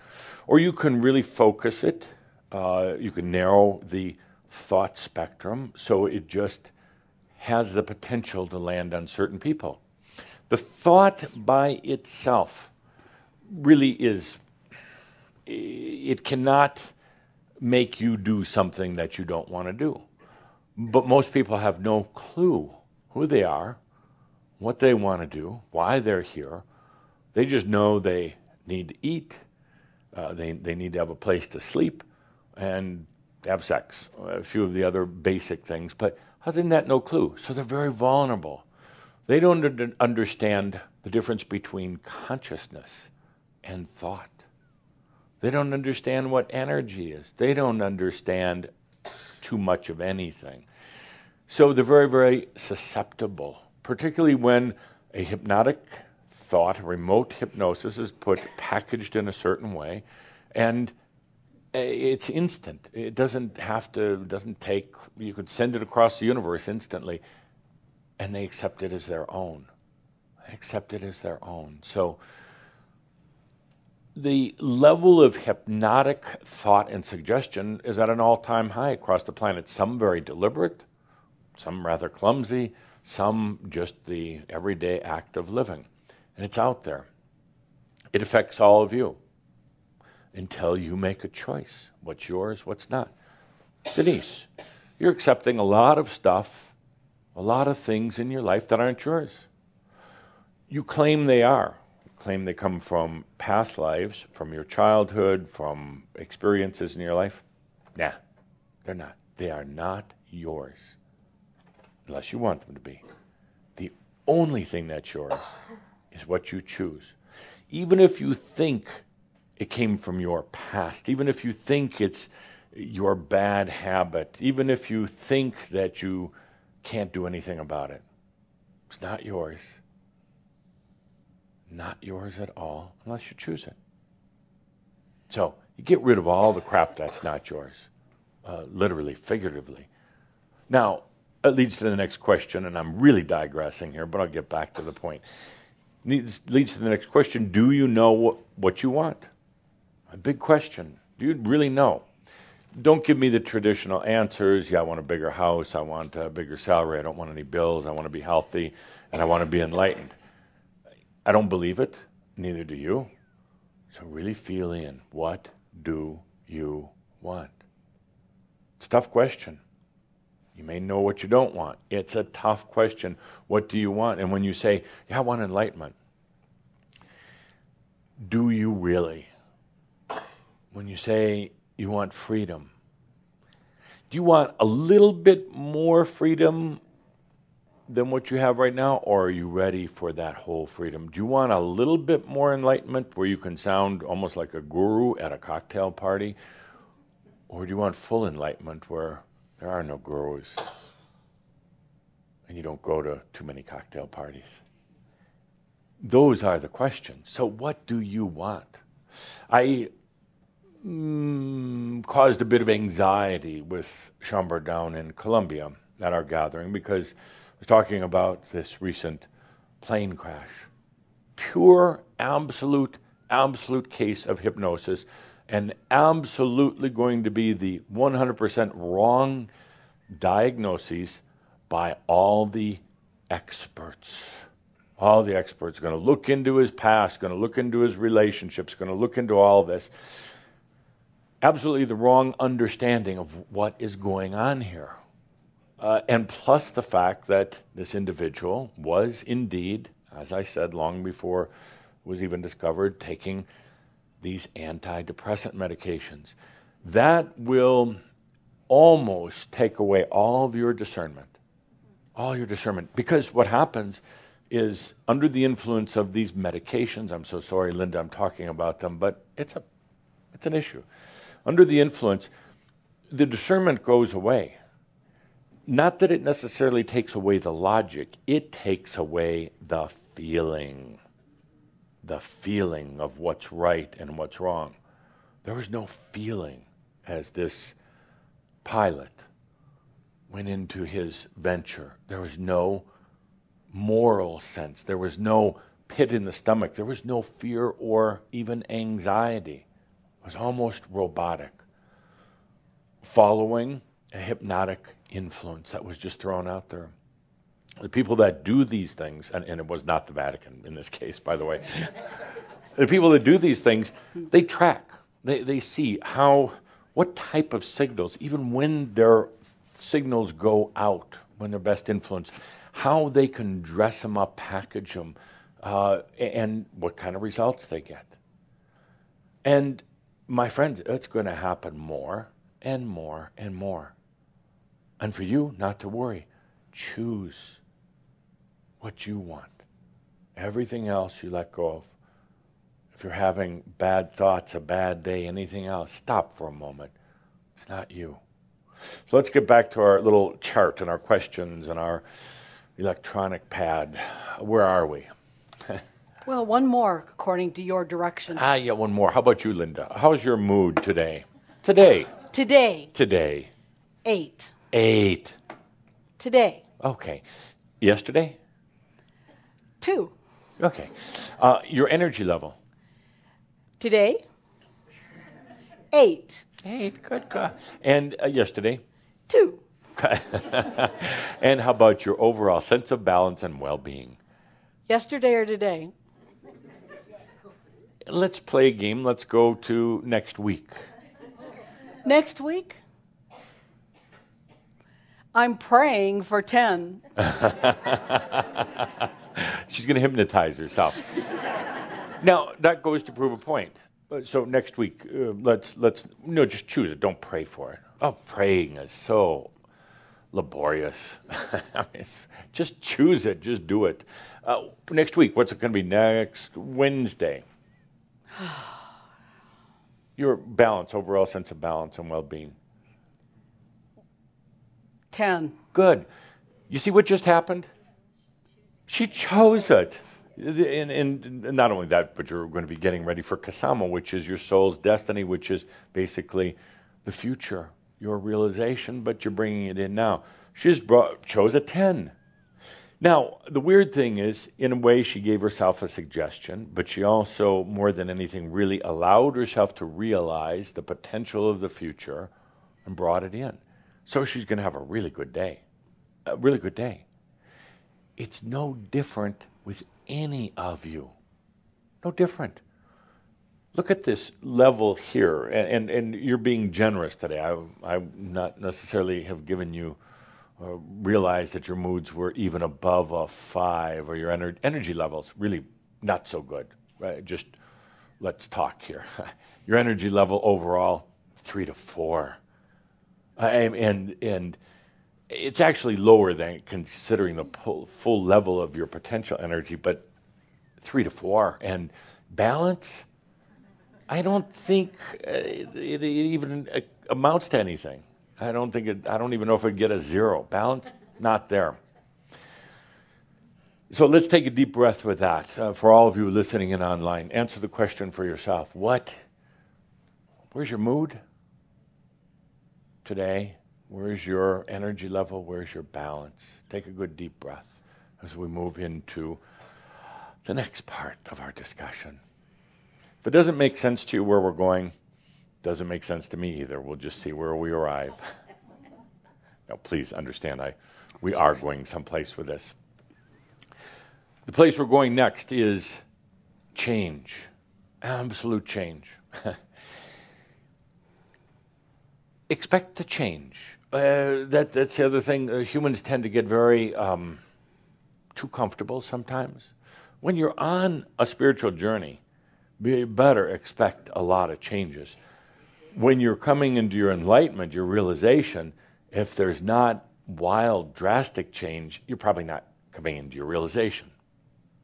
Or you can really focus it. You can narrow the thought spectrum so it just has the potential to land on certain people. The thought by itself really is, it cannot make you do something that you don't want to do. But most people have no clue who they are, what they want to do, why they're here. They just know they need to eat, they need to have a place to sleep, and have sex, a few of the other basic things. But other than that, no clue. So they're very vulnerable. They don't understand the difference between consciousness and thought. They don't understand what energy is. They don't understand too much of anything. So they're very, very susceptible, particularly when a hypnotic thought, a remote hypnosis is packaged in a certain way, and it's instant. It doesn't take, you could send it across the universe instantly, and they accept it as their own. They accept it as their own. So the level of hypnotic thought and suggestion is at an all-time high across the planet. Some very deliberate, some rather clumsy, some just the everyday act of living. And it's out there. It affects all of you until you make a choice. What's yours, what's not. Denise, you're accepting a lot of stuff, a lot of things in your life that aren't yours. You claim they are. You claim they come from past lives, from your childhood, from experiences in your life. Nah, they're not. They are not yours, unless you want them to be. The only thing that's yours is what you choose. Even if you think it came from your past, even if you think it's your bad habit, even if you think that you can't do anything about it, it's not yours. Not yours at all, unless you choose it. So you get rid of all the crap that's not yours, literally, figuratively. Now, it leads to the next question, and I'm really digressing here, but I'll get back to the point. Leads to the next question: do you know what you want? A big question. Do you really know? Don't give me the traditional answers. Yeah, I want a bigger house. I want a bigger salary. I don't want any bills. I want to be healthy, and I want to be enlightened. I don't believe it. Neither do you. So really feel in. What do you want? It's a tough question. You may know what you don't want. It's a tough question. What do you want? And when you say, yeah, I want enlightenment, do you really? When you say you want freedom, do you want a little bit more freedom than what you have right now, or are you ready for that whole freedom? Do you want a little bit more enlightenment where you can sound almost like a guru at a cocktail party, or do you want full enlightenment where there are no gurus and you don't go to too many cocktail parties? Those are the questions. So what do you want? I caused a bit of anxiety with Schomburg down in Colombia at our gathering because I was talking about this recent plane crash. Pure, absolute case of hypnosis, and absolutely going to be the 100% wrong diagnoses by all the experts. All the experts are going to look into his past, going to look into his relationships, going to look into all this. Absolutely the wrong understanding of what is going on here. And plus the fact that this individual was indeed, as I said long before it was even discovered, taking these antidepressant medications. that will almost take away all of your discernment. All your discernment. Because what happens is under the influence of these medications, I'm so sorry, Linda, I'm talking about them, but it's an issue. Under the influence, the discernment goes away. Not that it necessarily takes away the logic, it takes away the feeling of what's right and what's wrong. There was no feeling as this pilot went into his venture. There was no moral sense. There was no pit in the stomach. There was no fear or even anxiety. It was almost robotic, following a hypnotic influence that was just thrown out there. The people that do these things, and it was not the Vatican in this case, by the way, the people that do these things, they track. They see what type of signals, even when their signals go out, when they're best influenced, how they can dress them up, package them, and what kind of results they get. And my friends, it's going to happen more and more and more. And for you, not to worry. Choose what you want. Everything else you let go of. If you're having bad thoughts, a bad day, anything else, stop for a moment. It's not you. So let's get back to our little chart and our questions and our electronic pad. Where are we? Well, one more according to your direction. Yeah, one more. How about you, Linda? How's your mood today? Today. 8. 8. Today. Okay. Yesterday? 2. Okay. Your energy level? Today. 8. 8, good God. And yesterday? 2. And how about your overall sense of balance and well-being? Yesterday or today? Let's play a game. Let's go to next week. Next week? I'm praying for 10. She's going to hypnotize herself. Now, that goes to prove a point. So next week, let's just choose it. Don't pray for it. Oh, praying is so laborious. Just choose it. Just do it. Next week, what's it going to be? Next Wednesday. Your balance, overall sense of balance and well-being. 10. Good. You see what just happened? She chose it. And not only that, but you're going to be getting ready for Kasama, which is your soul's destiny, which is basically the future, your realization, but you're bringing it in now. She just chose a 10. Now, the weird thing is, in a way, she gave herself a suggestion, but she also, more than anything, really allowed herself to realize the potential of the future and brought it in. So she's going to have a really good day. A really good day. It's no different with any of you. No different. Look at this level here, and you're being generous today. I not necessarily have given you, realized that your moods were even above a 5, or your energy levels really not so good. Right? Just let's talk here. Your energy level overall, 3 to 4. And it's actually lower than considering the full level of your potential energy, but 3 to 4. And balance, I don't think it even amounts to anything. I don't even know if it'd get a 0. Balance, not there. So let's take a deep breath with that. For all of you listening in online, answer the question for yourself. Where's your mood today? Where's your energy level? Where's your balance? Take a good deep breath as we move into the next part of our discussion. If it doesn't make sense to you where we're going, it doesn't make sense to me either. We'll just see where we arrive. Now, please understand, we are going someplace with this. The place we're going next is change, absolute change. Expect the change. That's the other thing. Humans tend to get very too comfortable sometimes. When you're on a spiritual journey, you better expect a lot of changes. when you're coming into your enlightenment, your realization, if there's not wild, drastic change, you're probably not coming into your realization.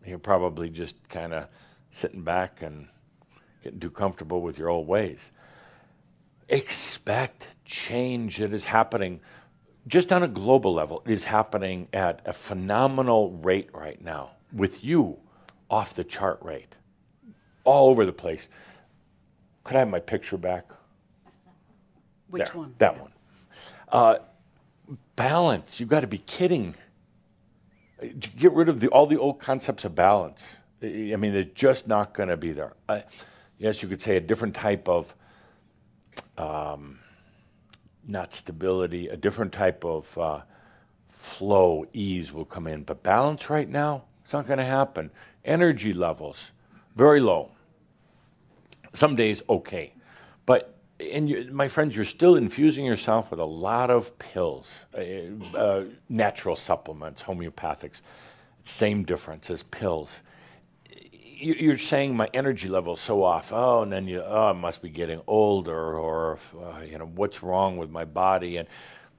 You're probably just kind of sitting back and getting too comfortable with your old ways. Expect change that is happening just on a global level. It is happening at a phenomenal rate right now, with you off the chart rate, all over the place. Could I have my picture back? Which There, one? that one. Balance. You've got to be kidding. Get rid of all the old concepts of balance. I mean, they're just not going to be there. Yes, you could say a different type of, not stability, a different type of flow, ease will come in. But balance right now, it's not going to happen. Energy levels, very low. Some days, okay. But my friends, you're still infusing yourself with a lot of pills, natural supplements, homeopathics. Same difference as pills. You're saying my energy level is so off. Oh, and then I must be getting older, or what's wrong with my body? And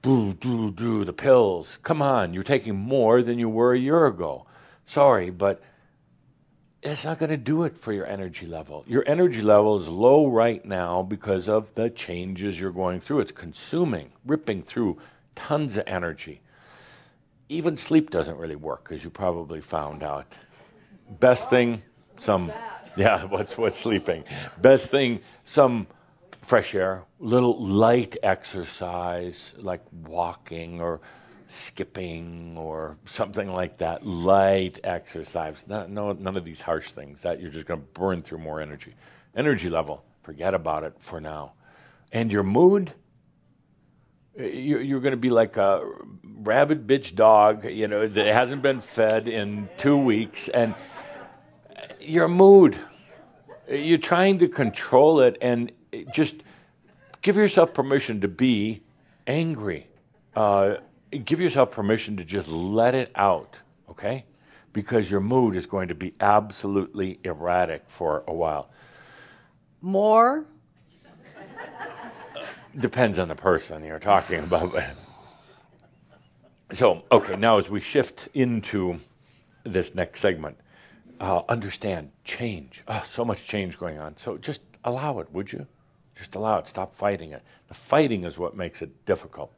the pills. Come on, you're taking more than you were a year ago. Sorry, but it's not going to do it for your energy level. Your energy level is low right now because of the changes you're going through. It's consuming, ripping through tons of energy. Even sleep doesn't really work, as you probably found out. Best thing, what's sleeping? Best thing, some fresh air, little light exercise like walking or skipping or something like that. Light exercise. None of these harsh things that you're just going to burn through more energy. Energy level, forget about it for now. And your mood, you're going to be like a rabid bitch dog, that hasn't been fed in 2 weeks. And your mood, you're trying to control it, and just give yourself permission to be angry. Give yourself permission to just let it out, okay? Because your mood is going to be absolutely erratic for a while. More? Depends on the person you're talking about. So, okay, now as we shift into this next segment, understand change. So much change going on. So just allow it, would you? Just allow it. Stop fighting it. The fighting is what makes it difficult.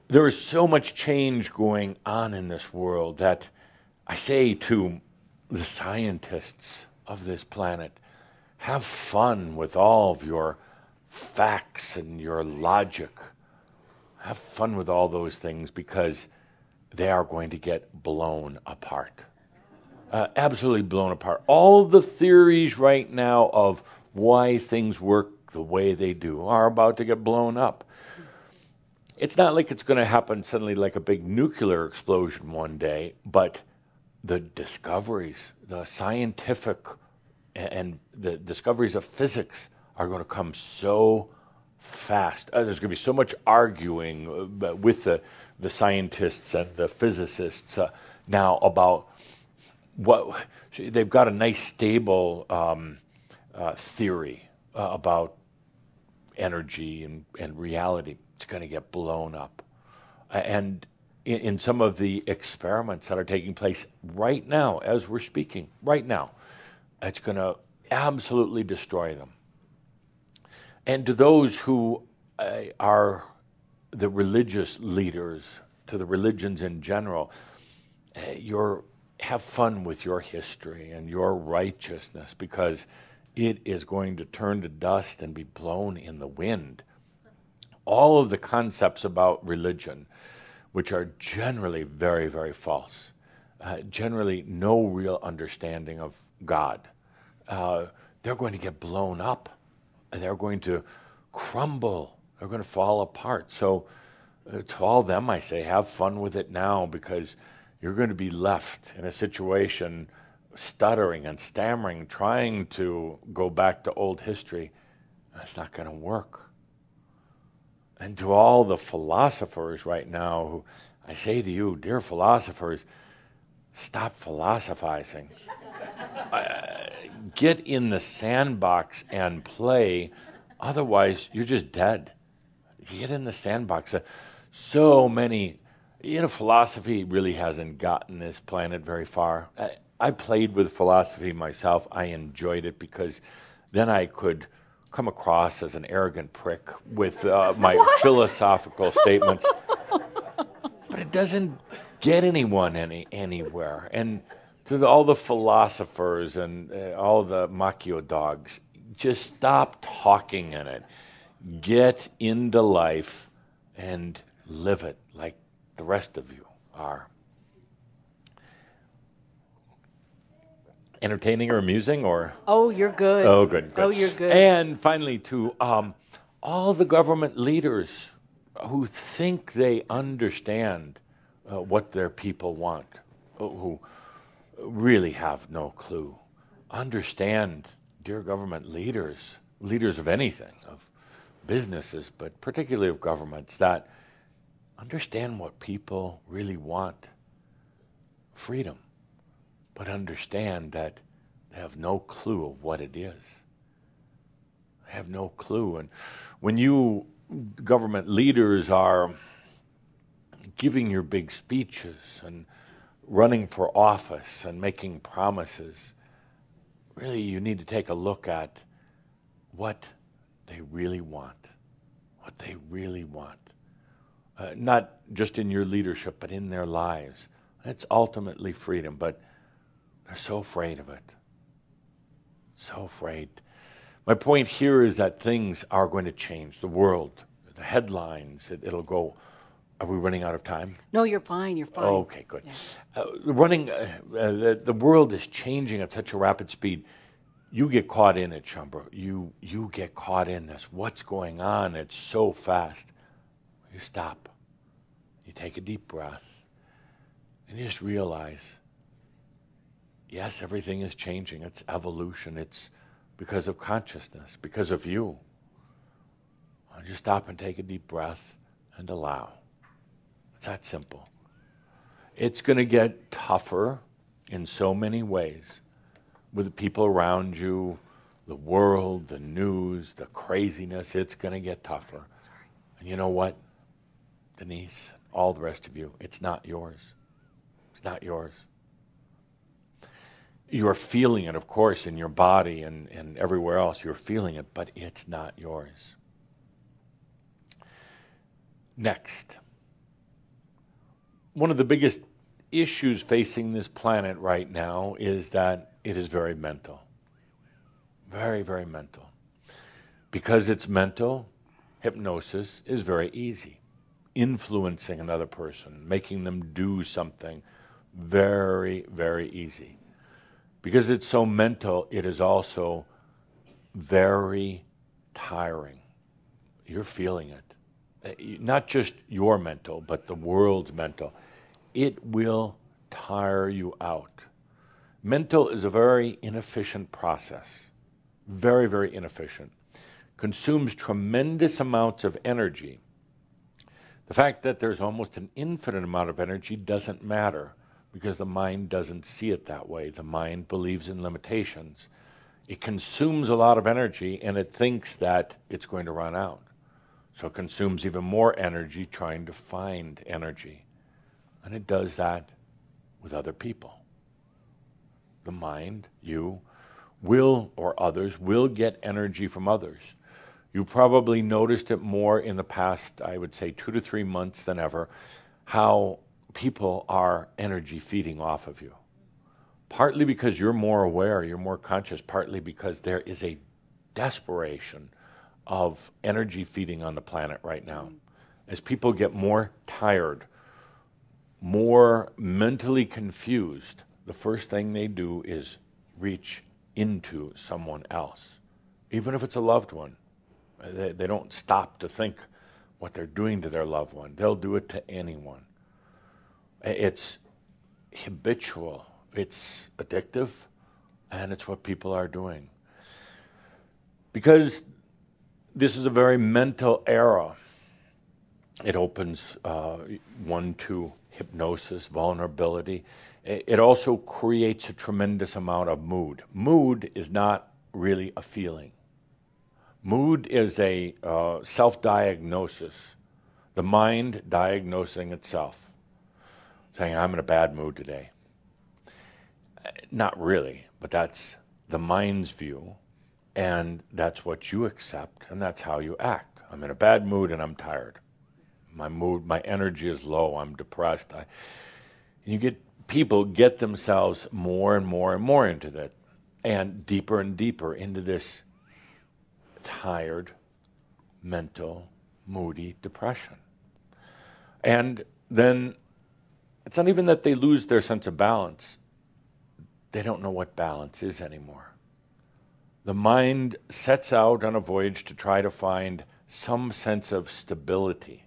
There is so much change going on in this world that I say to the scientists of this planet, have fun with all of your facts and your logic. Have fun with all those things, because they are going to get blown apart. Absolutely blown apart. All the theories right now of why things work the way they do are about to get blown up. It's not like it's going to happen suddenly like a big nuclear explosion one day, but the discoveries, the scientific and the discoveries of physics are going to come so fast. There's going to be so much arguing with the scientists and the physicists now about what they've got a nice stable theory about energy and reality. It's going to get blown up. And in some of the experiments that are taking place right now, as we're speaking, right now, it's going to absolutely destroy them. And to those who are the religious leaders, to the religions in general, have fun with your history and your righteousness, because it is going to turn to dust and be blown in the wind. All of the concepts about religion, which are generally very, very false, generally no real understanding of God, they're going to get blown up. They're going to crumble. They're going to fall apart. So to all of them, I say, have fun with it now, because you're going to be left in a situation stuttering and stammering, trying to go back to old history. That's not going to work. And to all the philosophers right now, who I say to you, dear philosophers, stop philosophizing. Get in the sandbox and play. Otherwise, you're just dead. Get in the sandbox. So many, philosophy really hasn't gotten this planet very far. I played with philosophy myself. I enjoyed it because then I could come across as an arrogant prick with my philosophical statements. But it doesn't get anyone anywhere. And to all the philosophers and all the Machio dogs, just stop talking in it. Get into life and live it like the rest of you are. Entertaining or amusing or? Oh, you're good. Oh, good. Oh, you're good. And finally, to all the government leaders who think they understand what their people want, who really have no clue. Understand, dear government leaders of anything, of businesses, but particularly of governments, that understand what people really want. Freedom. But understand that they have no clue of what it is. They have no clue. And when you government leaders are giving your big speeches and running for office and making promises, really you need to take a look at what they really want. What they really want. Not just in your leadership, but in their lives. That's ultimately freedom, but they're so afraid of it. So afraid. My point here is that things are going to change. The world, the headlines, it'll go. Are we running out of time? No, you're fine. You're fine. Okay, good. Yeah. The world is changing at such a rapid speed. You get caught in it, Shambro. You get caught in this. What's going on? It's so fast. You stop. You take a deep breath. And you just realize, yes, everything is changing. It's evolution. It's because of consciousness, because of you. Just stop and take a deep breath and allow. It's that simple. It's going to get tougher in so many ways with the people around you, the world, the news, the craziness. It's going to get tougher. And you know what, Denise, all the rest of you, it's not yours. It's not yours. You're feeling it, of course, in your body and everywhere else. You're feeling it, but it's not yours. Next. One of the biggest issues facing this planet right now is that it is very mental. Very, very mental. Because it's mental, hypnosis is very easy. Influencing another person, making them do something, very, very easy. Because it's so mental, it is also very tiring. You're feeling it. Not just your mental, but the world's mental. It will tire you out. Mental is a very inefficient process. Very, very inefficient. Consumes tremendous amounts of energy. The fact that there's almost an infinite amount of energy doesn't matter because the mind doesn't see it that way. The mind believes in limitations. It consumes a lot of energy and it thinks that it's going to run out. So it consumes even more energy trying to find energy. And it does that with other people. The mind, you, will, or others, will get energy from others. You probably noticed it more in the past, I would say 2 to 3 months than ever, how people are energy feeding off of you. Partly because you're more aware, you're more conscious, partly because there is a desperation of energy feeding on the planet right now. As people get more tired, more mentally confused, the first thing they do is reach into someone else, even if it's a loved one. They don't stop to think what they're doing to their loved one. They'll do it to anyone. It's habitual, it's addictive, and it's what people are doing. Because this is a very mental era, it opens one to hypnosis, vulnerability. It also creates a tremendous amount of mood. Mood is not really a feeling. Mood is a self-diagnosis, the mind diagnosing itself, saying, I'm in a bad mood today. Not really, but that's the mind's view, and that's what you accept, and that's how you act. I'm in a bad mood and I'm tired. My energy is low, I'm depressed. People get themselves more and more and more into that, and deeper into this tired, mental, moody depression. And then it's not even that they lose their sense of balance. They don't know what balance is anymore. The mind sets out on a voyage to try to find some sense of stability,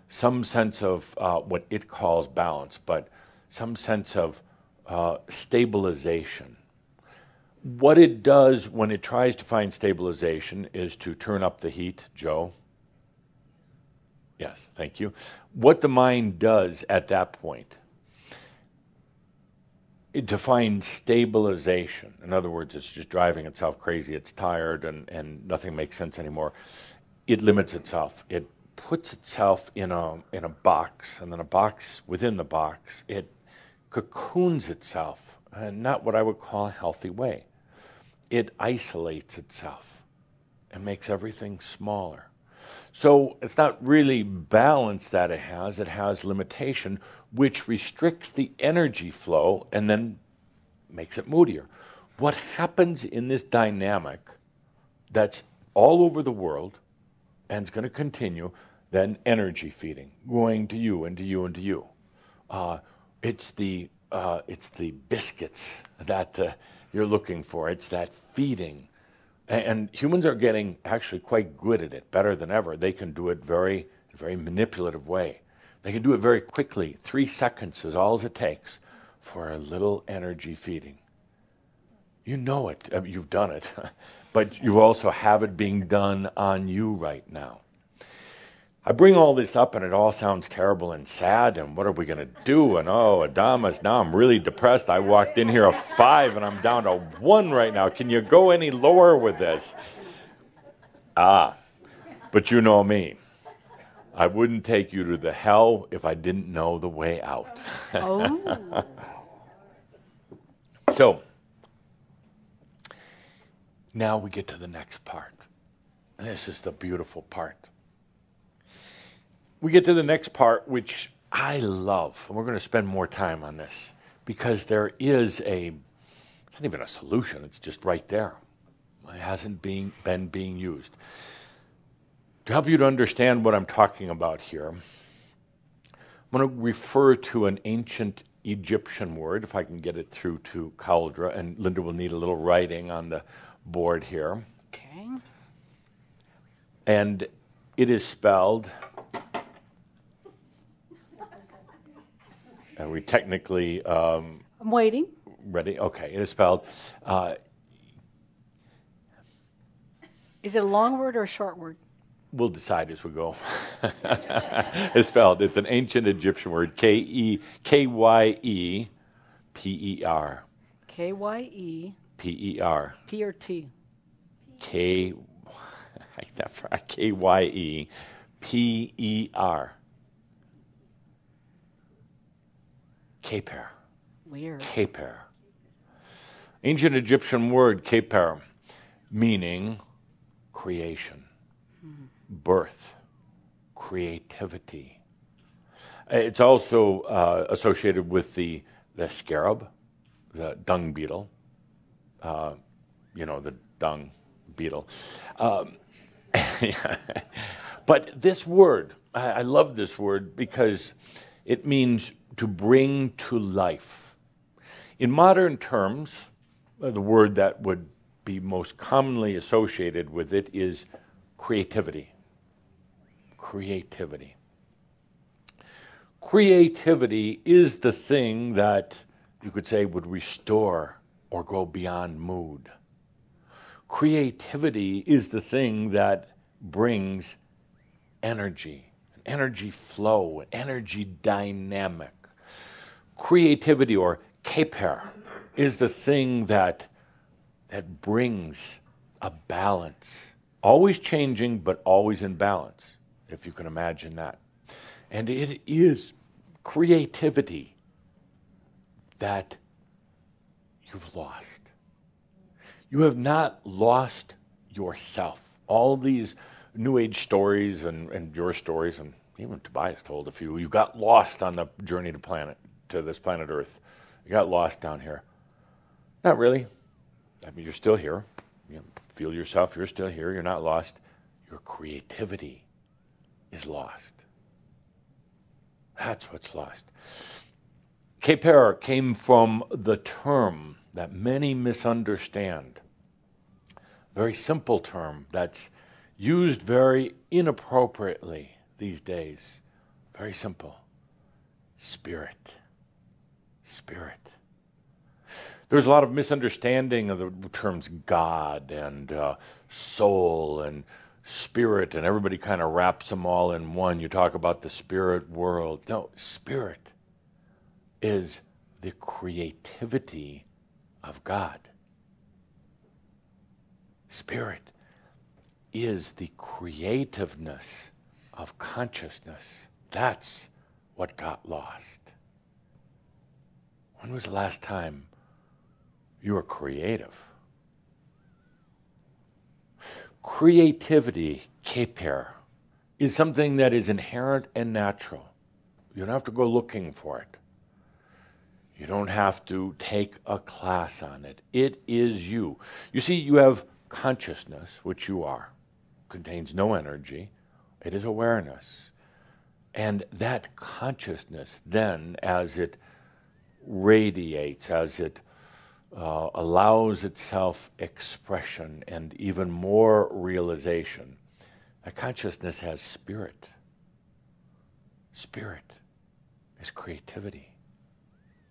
some sense of what it calls balance, but some sense of stabilization. What it does when it tries to find stabilization is to turn up the heat, Joe. Yes, thank you. What the mind does at that point, to find stabilization, in other words, it's just driving itself crazy, it's tired and nothing makes sense anymore, it limits itself. It puts itself in a box, and then a box within the box, it cocoons itself, and not what I would call a healthy way. It isolates itself and makes everything smaller. So it's not really balance that it has limitation, which restricts the energy flow and then makes it moodier. What happens in this dynamic that's all over the world and is going to continue, then energy feeding, going to you and to you and to you. It's the biscuits that you're looking for. It's that feeding. And humans are getting actually quite good at it, better than ever. They can do it very manipulative way. They can do it very quickly. 3 seconds is all it takes for a little energy feeding. You know it. I mean, you've done it. But you also have it being done on you right now. I bring all this up and it all sounds terrible and sad, and what are we going to do? And oh, Adamus, now I'm really depressed. I walked in here a 5 and I'm down to 1 right now. Can you go any lower with this? But you know me. I wouldn't take you to the hell if I didn't know the way out. Oh. So, now we get to the next part. And this is the beautiful part. We get to the next part, which I love. And we're going to spend more time on this because there is it's not even a solution, it's just right there. It hasn't been being used. To help you to understand what I'm talking about here, I'm going to refer to an ancient Egyptian word, if I can get it through to Cauldra, and Linda will need a little writing on the board here. Okay. And it is spelled, and we technically... I'm waiting. Ready? Okay, it is spelled... Is it a long word or a short word? We'll decide as we go. It's spelled, it's an ancient Egyptian word, K-Y-E-P-E-R. K-Y-E. P-E-R. P or T? K-Y-E-P-E-R. Keper. Weird. Keper. Ancient Egyptian word, keper, meaning creation, birth, creativity. It's also associated with the scarab, the dung beetle, the dung beetle. But this word, I love this word because it means to bring to life. In modern terms, the word that would be most commonly associated with it is creativity. Creativity. Creativity is the thing that you could say would restore or go beyond mood. Creativity is the thing that brings energy. energy flow, energy dynamic. Creativity, or keper, is the thing that brings a balance. Always changing, but always in balance, if you can imagine that. And it is creativity that you've lost. You have not lost yourself. All these New Age stories and your stories, and even Tobias told a few, you got lost on the journey to this planet Earth. You got lost down here. Not really. I mean, you're still here. You feel yourself, you're still here, you're not lost. Your creativity is lost. That's what's lost. Keper came from the term that many misunderstand. Very simple term that's used very inappropriately these days. Very simple. Spirit. Spirit. There's a lot of misunderstanding of the terms God and soul and spirit, and everybody kind of wraps them all in one. You talk about the spirit world. No, spirit is the creativity of God. Spirit is the creativeness of consciousness. That's what got lost. When was the last time you were creative? Creativity, keper, is something that is inherent and natural. You don't have to go looking for it. You don't have to take a class on it. It is you. You see, you have consciousness, which you are. Contains no energy. It is awareness. And that consciousness then, as it radiates, as it allows itself expression and even more realization, that consciousness has spirit. Spirit is creativity.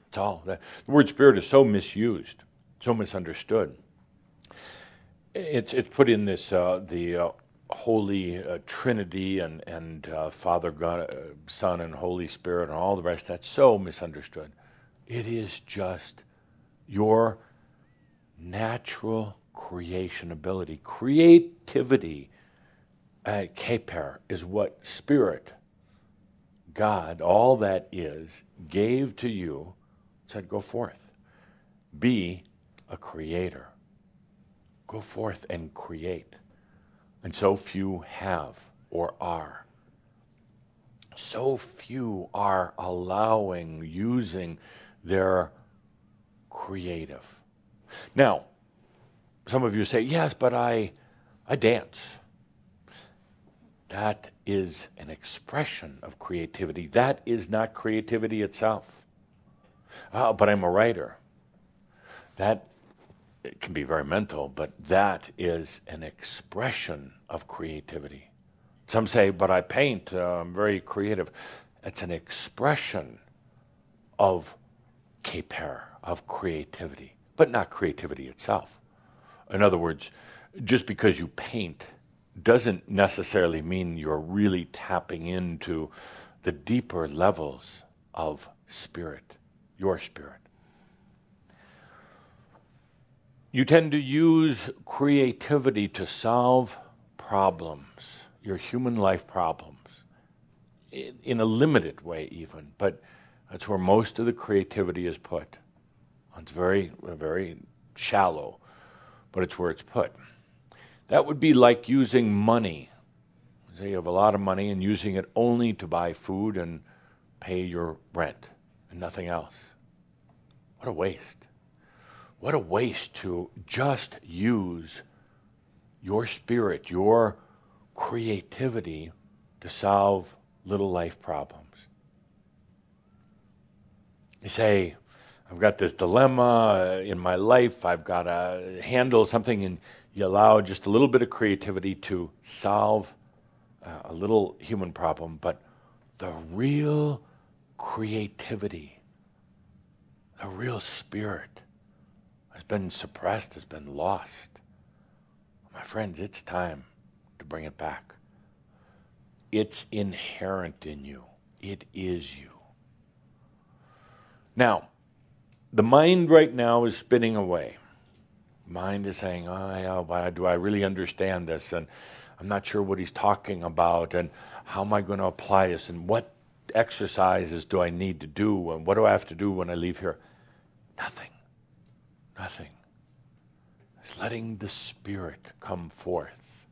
That's all. The word spirit is so misused, so misunderstood. It's put in this the Holy Trinity and Father, God, Son, and Holy Spirit, and all the rest. That's so misunderstood. It is just your natural creation ability. Creativity, keper, is what Spirit, God, all that is, gave to you, said, go forth. Be a creator. Go forth and create. And so few have or are. So few are allowing, using their creative. Now, some of you say, yes, but I dance. That is an expression of creativity. That is not creativity itself. But I'm a writer. That it can be very mental, but that is an expression of creativity. Some say, but I paint, I'm very creative. It's an expression of keper, of creativity, but not creativity itself. In other words, just because you paint doesn't necessarily mean you're really tapping into the deeper levels of spirit, your spirit. You tend to use creativity to solve problems, your human life problems, in a limited way even, but that's where most of the creativity is put. It's very, very shallow, but it's where it's put. That would be like using money. Say you have a lot of money and using it only to buy food and pay your rent and nothing else. What a waste. What a waste to just use your spirit, your creativity to solve little life problems. You say, I've got this dilemma in my life, I've got to handle something, and you allow just a little bit of creativity to solve a little human problem, but the real creativity, the real spirit has been suppressed, has been lost. My friends, it's time to bring it back. It's inherent in you. It is you. Now, the mind right now is spinning away. Mind is saying, oh, yeah, but do I really understand this? And I'm not sure what he's talking about. And how am I going to apply this? And what exercises do I need to do? And what do I have to do when I leave here? Nothing. Nothing. It's letting the Spirit come forth.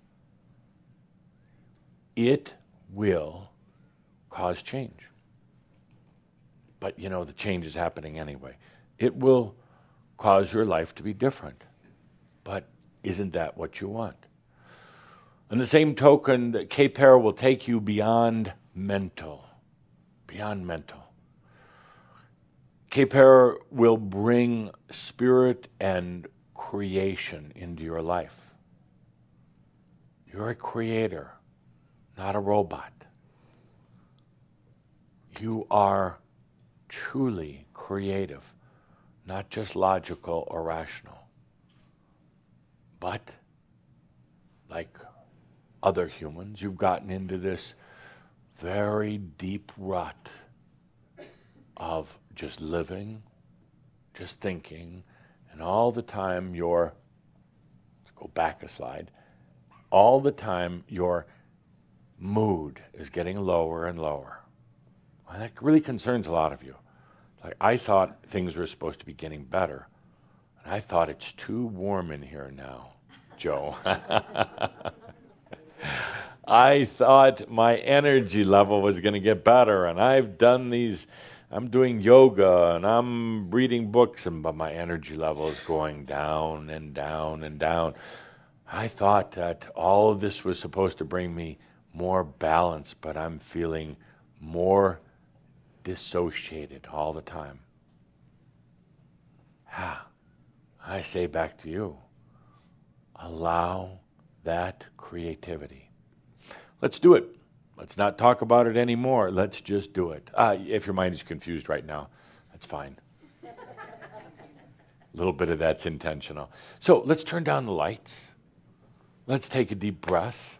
It will cause change. But, you know, the change is happening anyway. It will cause your life to be different. But isn't that what you want? On the same token, the K-Pair will take you beyond mental. Beyond mental. K-Pair will bring spirit and creation into your life. You're a creator, not a robot. You are truly creative, not just logical or rational. But, like other humans, you've gotten into this very deep rut of just living, just thinking, and all the time let's go back a slide, all the time your mood is getting lower and lower. Well, that really concerns a lot of you. Like, I thought things were supposed to be getting better, and I thought it's too warm in here now, Joe. I thought my energy level was going to get better, and I'm doing yoga, and I'm reading books, but my energy level is going down and down and down. I thought that all of this was supposed to bring me more balance, but I'm feeling more dissociated all the time. I say back to you, allow that creativity. Let's do it. Let's not talk about it anymore. Let's just do it. If your mind is confused right now, that's fine. A little bit of that's intentional. So let's turn down the lights. Let's take a deep breath.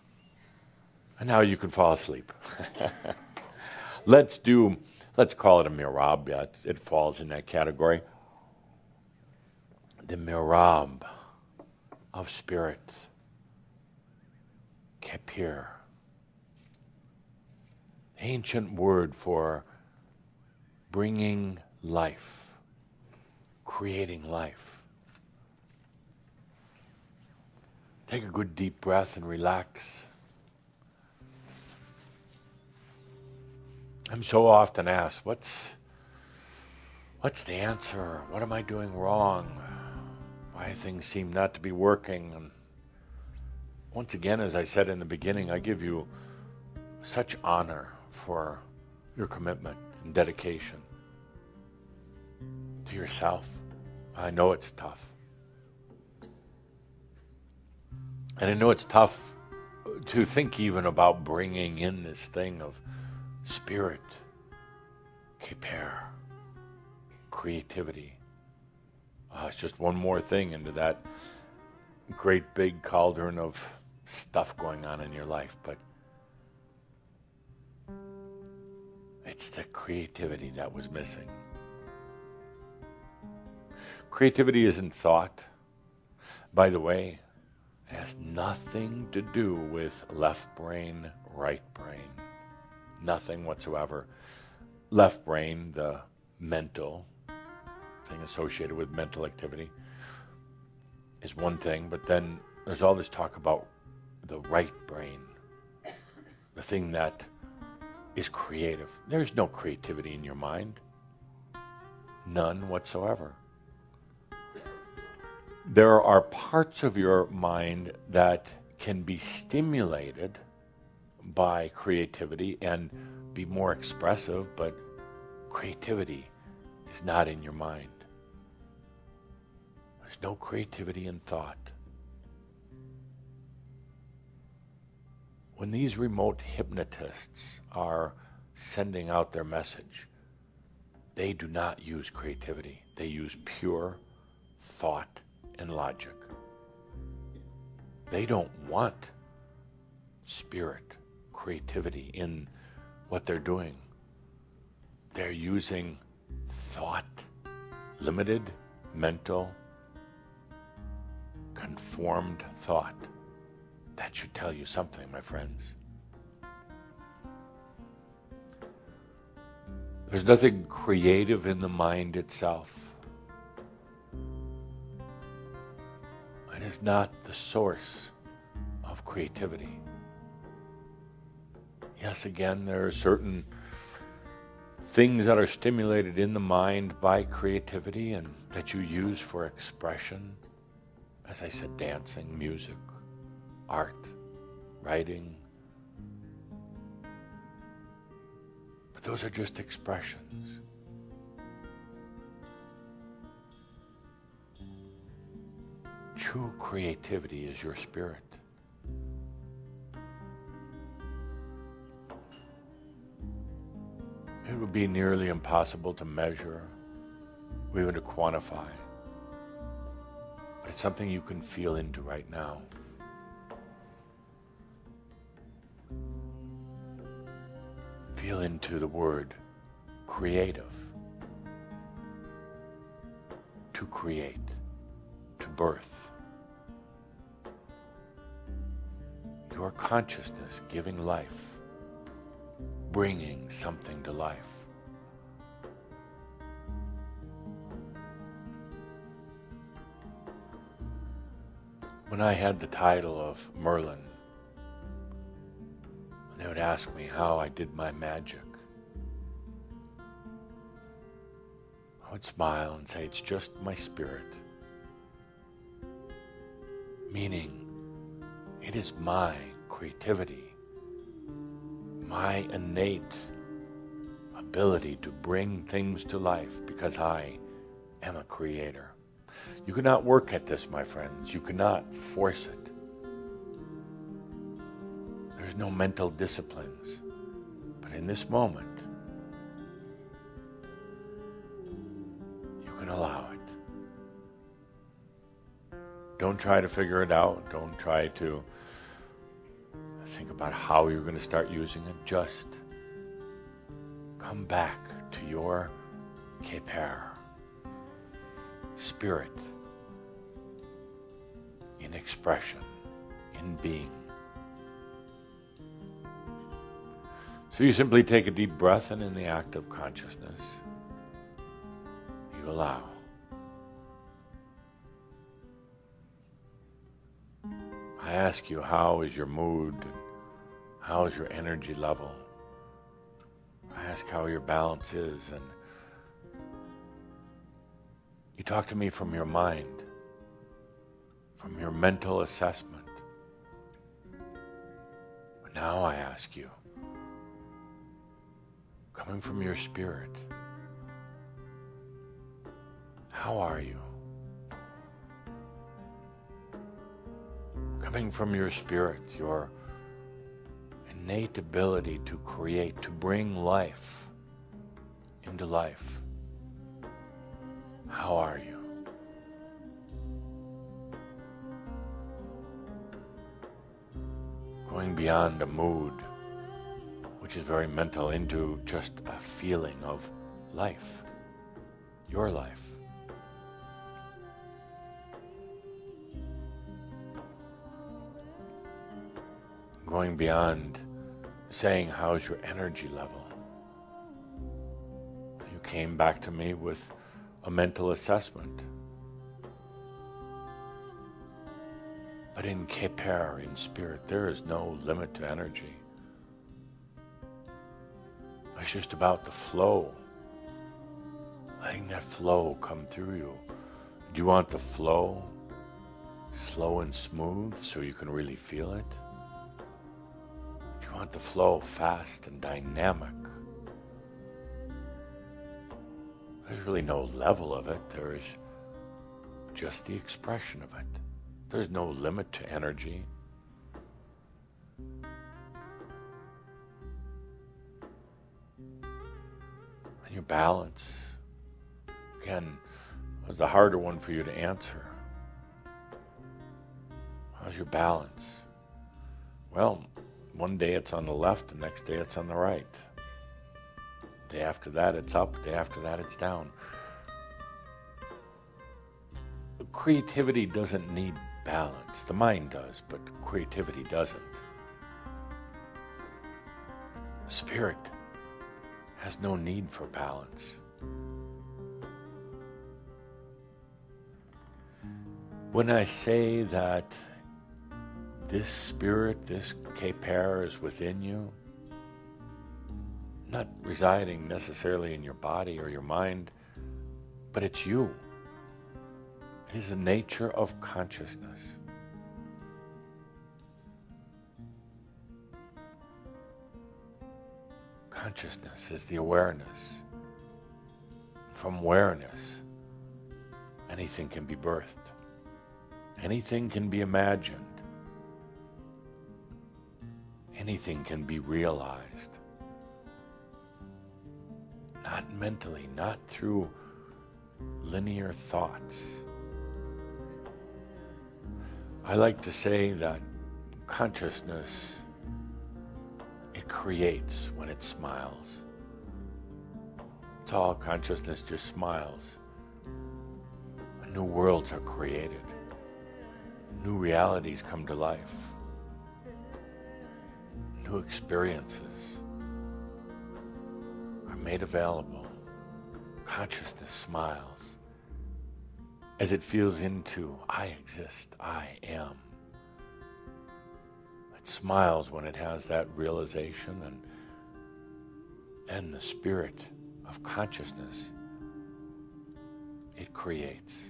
And now you can fall asleep. Let's call it a mirab. Yeah, it falls in that category. The mirab of spirit. Kapir. Ancient word for bringing life, creating life. Take a good deep breath and relax. I'm so often asked, what's the answer? What am I doing wrong? Why things seem not to be working? And once again, as I said in the beginning, I give you such honor for your commitment and dedication to yourself. I know it's tough. And I know it's tough to think even about bringing in this thing of spirit, K-Pair, creativity. It's just one more thing into that great big cauldron of stuff going on in your life, but it's the creativity that was missing. Creativity isn't thought. By the way, it has nothing to do with left brain, right brain. Nothing whatsoever. Left brain, the mental thing associated with mental activity, is one thing, but then there's all this talk about the right brain, the thing that is creative. There's no creativity in your mind. None whatsoever. There are parts of your mind that can be stimulated by creativity and be more expressive, but creativity is not in your mind. There's no creativity in thought. When these remote hypnotists are sending out their message, they do not use creativity. They use pure thought and logic. They don't want spirit, creativity in what they're doing. They're using thought, limited, mental, conformed thought. That should tell you something, my friends. There's nothing creative in the mind itself. It is not the source of creativity. Yes, again, there are certain things that are stimulated in the mind by creativity and that you use for expression. As I said, dancing, music, art, writing. But those are just expressions. True creativity is your spirit. It would be nearly impossible to measure or even to quantify. But it's something you can feel into right now. Feel into the word creative. To create. To birth. Your consciousness giving life, bringing something to life. When I had the title of Merlin, they would ask me how I did my magic. I would smile and say, it's just my spirit. Meaning, it is my creativity, my innate ability to bring things to life because I am a creator. You cannot work at this, my friends. You cannot force it. There's no mental disciplines. But in this moment, you can allow it. Don't try to figure it out. Don't try to think about how you're going to start using it. Just come back to your keper, spirit, in expression, in being. So you simply take a deep breath, and in the act of consciousness, you allow. I ask you, how is your mood? How is your energy level? I ask how your balance is, and you talk to me from your mind, from your mental assessment. But now I ask you, coming from your spirit, how are you? Coming from your spirit, your innate ability to create, to bring life into life. How are you? Going beyond a mood, which is very mental, into just a feeling of life, your life. Going beyond saying, how's your energy level? You came back to me with a mental assessment. But in keper, in spirit, there is no limit to energy. It's just about the flow. Letting that flow come through you. Do you want the flow slow and smooth so you can really feel it? Do you want the flow fast and dynamic? There's really no level of it. There is just the expression of it. There's no limit to energy. And your balance, again, was the harder one for you to answer. How's your balance? Well, One day it's on the left, the next day it's on the right. Day after that it's up, day after that it's down. Creativity doesn't need balance. The mind does, but creativity doesn't. The spirit has no need for balance. When I say that this spirit, this Keper is within you, not residing necessarily in your body or your mind, but it's you. It is the nature of consciousness. Consciousness is the awareness. From awareness, anything can be birthed. Anything can be imagined. Anything can be realized. Not mentally, not through linear thoughts. I like to say that consciousness, it creates when it smiles. It's all consciousness just smiles. New worlds are created. New realities come to life. New experiences are made available. Consciousness smiles as it feels into, I exist, I am. It smiles when it has that realization, and then the spirit of consciousness, it creates.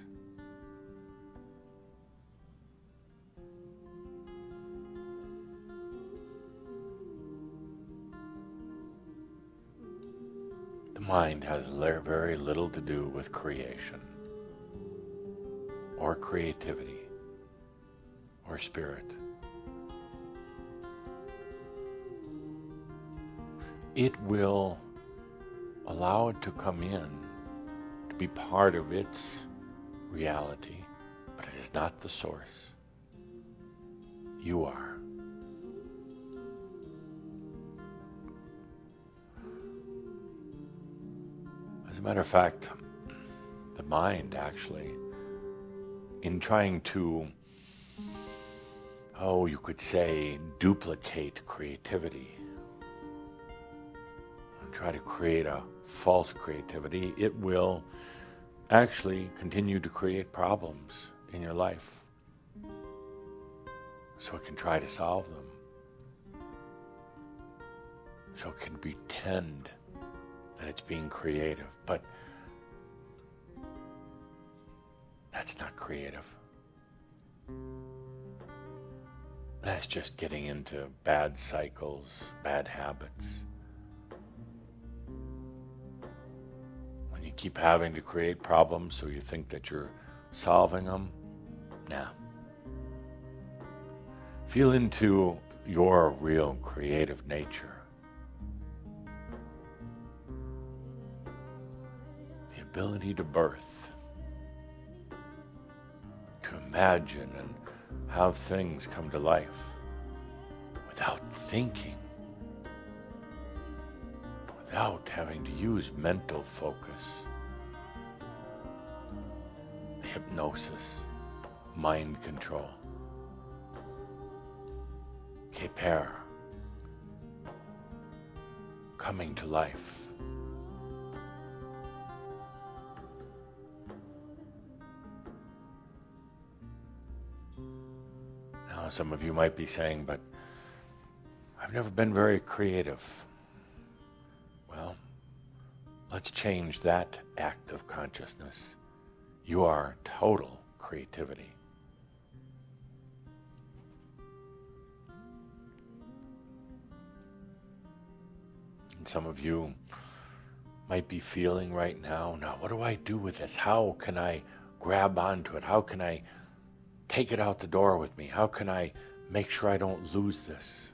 The mind has very little to do with creation, or creativity, or spirit. It will allow it to come in, to be part of its reality, but it is not the source. You are. As a matter of fact, the mind actually, in trying to, you could say, duplicate creativity, and try to create a false creativity, it will actually continue to create problems in your life. So it can try to solve them. So it can pretend that it's being creative, but that's not creative. That's just getting into bad cycles, bad habits. When you keep having to create problems so you think that you're solving them, nah. Feel into your real creative nature. The ability to birth, to imagine and have things come to life without thinking, without having to use mental focus, hypnosis, mind control. Keper, coming to life. Now, some of you might be saying, but I've never been very creative. Well, let's change that act of consciousness. You are total creativity. And some of you might be feeling right now, what do I do with this? How can I grab onto it? How can I take it out the door with me? How can I make sure I don't lose this?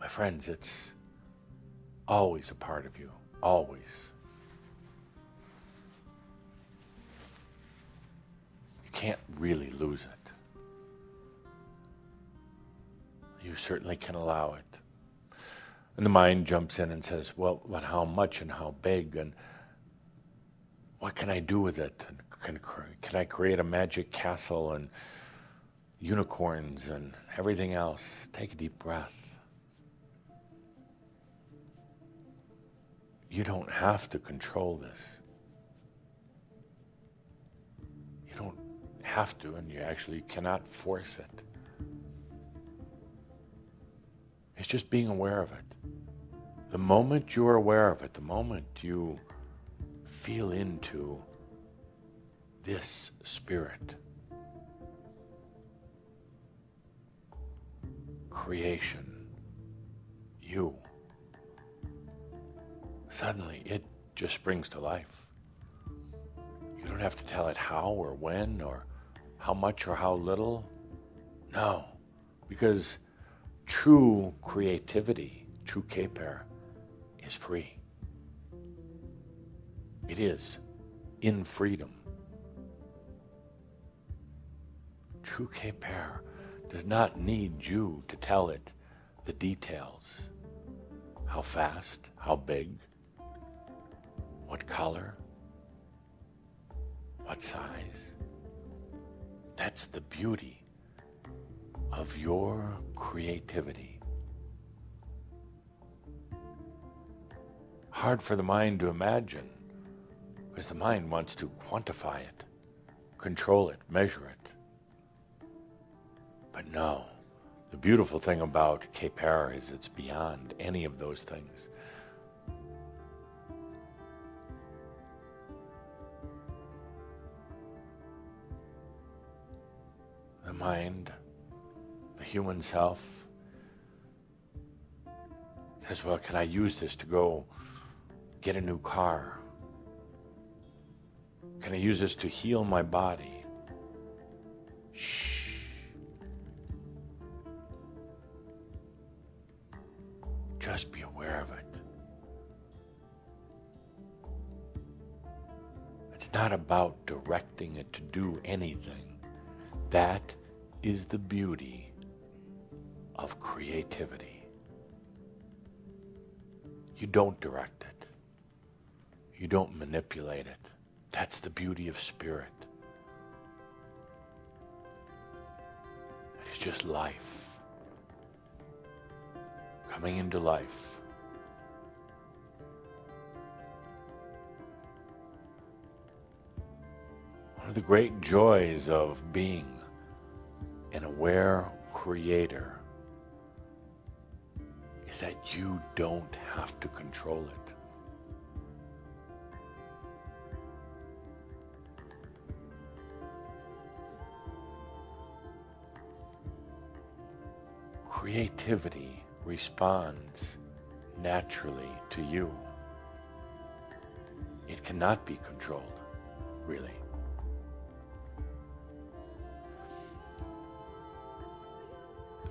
My friends, it's always a part of you, always. You can't really lose it. you certainly can allow it. And the mind jumps in and says, well, but how much and how big and what can I do with it? And can I create a magic castle and unicorns and everything else? Take a deep breath. You don't have to control this. You don't have to, and you actually cannot force it. It's just being aware of it. The moment you're aware of it, the moment you feel into this spirit, creation, you, suddenly it just springs to life. You don't have to tell it how or when or how much or how little. No, because true creativity, true K-Pair, is free. It is in freedom. True K-Pair does not need you to tell it the details. How fast, how big, what color, what size. That's the beauty of your creativity. Hard for the mind to imagine, because the mind wants to quantify it, control it, measure it. But no, the beautiful thing about K-Pair is it's beyond any of those things. The mind, the human self, says, well, can I use this to go get a new car? Can I use this to heal my body? Shh. Just be aware of it. It's not about directing it to do anything. That is the beauty of creativity. You don't direct it. You don't manipulate it. That's the beauty of spirit. It is just life. Coming into life. One of the great joys of being an aware creator is that you don't have to control it. Creativity responds naturally to you. It cannot be controlled, really.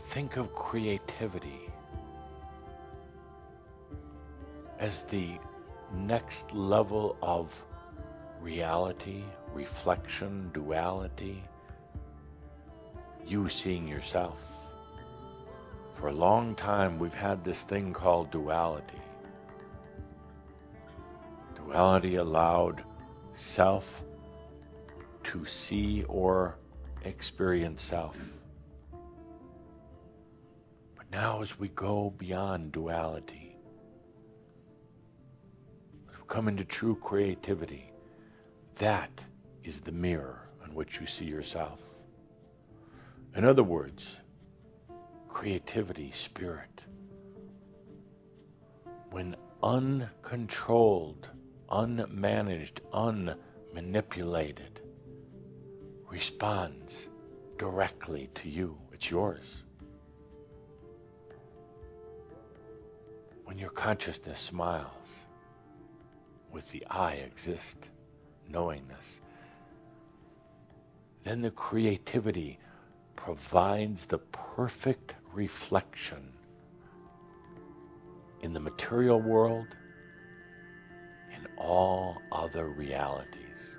Think of creativity as the next level of reality, reflection, duality, you seeing yourself. For a long time, we've had this thing called duality. Duality allowed self to see or experience self. But now as we go beyond duality, as we come into true creativity, that is the mirror in which you see yourself. In other words, creativity, spirit, when uncontrolled, unmanaged, unmanipulated, responds directly to you. It's yours. When your consciousness smiles, with the I exist, knowingness, then the creativity provides the perfect reflection in the material world and all other realities.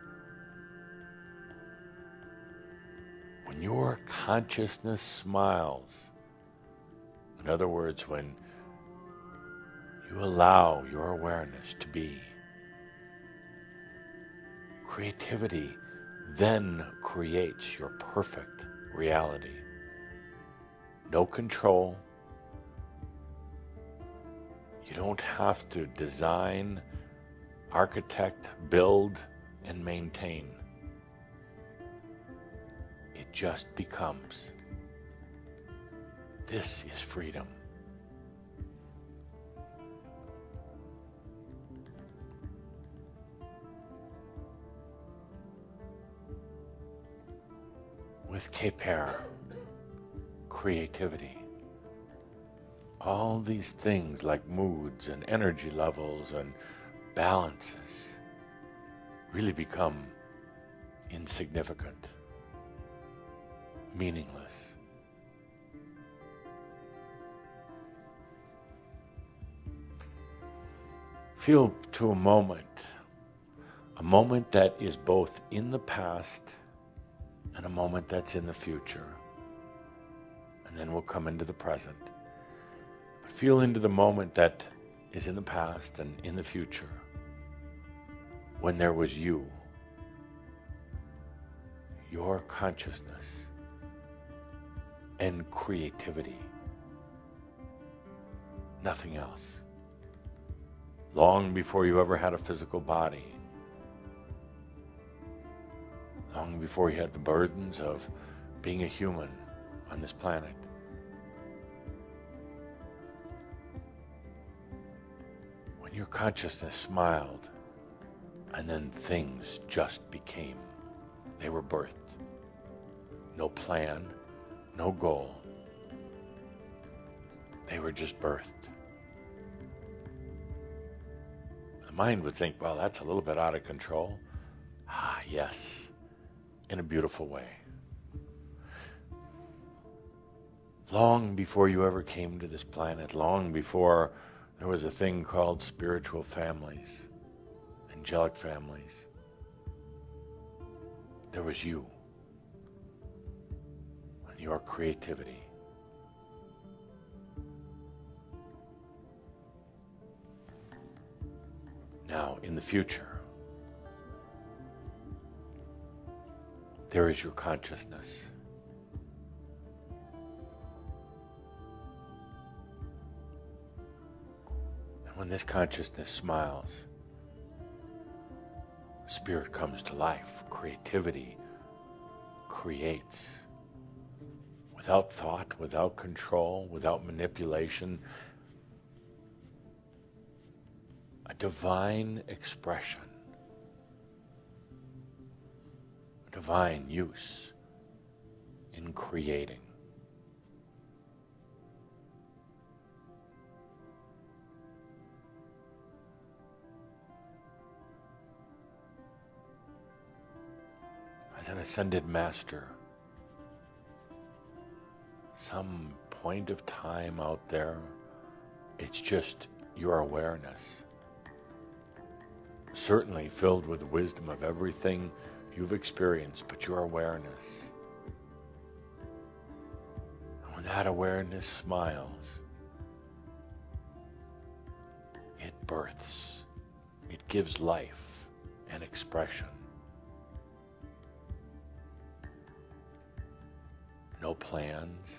When your consciousness smiles, In other words, when you allow your awareness to be, creativity then creates your perfect reality. No control. You don't have to design, architect, build, and maintain. It just becomes. This is freedom. With K-Pair, creativity, all these things like moods and energy levels and balances really become insignificant, meaningless. Feel to a moment that is both in the past and a moment that's in the future. And then we'll come into the present. But feel into the moment that is in the past and in the future, when there was you, your consciousness, and creativity. Nothing else. Long before you ever had a physical body. Long before you had the burdens of being a human on this planet. When your consciousness smiled, and then things just became. They were birthed. No plan, no goal. They were just birthed. The mind would think, well, that's a little bit out of control. Ah, yes, in a beautiful way. Long before you ever came to this planet, long before there was a thing called spiritual families, angelic families, there was you and your creativity. Now, in the future, there is your consciousness. And when this consciousness smiles, spirit comes to life. Creativity creates. Without thought, without control, without manipulation. A divine expression. A divine use in creating. As an ascended master, some point of time out there, it's just your awareness. Certainly filled with the wisdom of everything you've experienced, but your awareness. And when that awareness smiles, it births, it gives life and expression. No plans,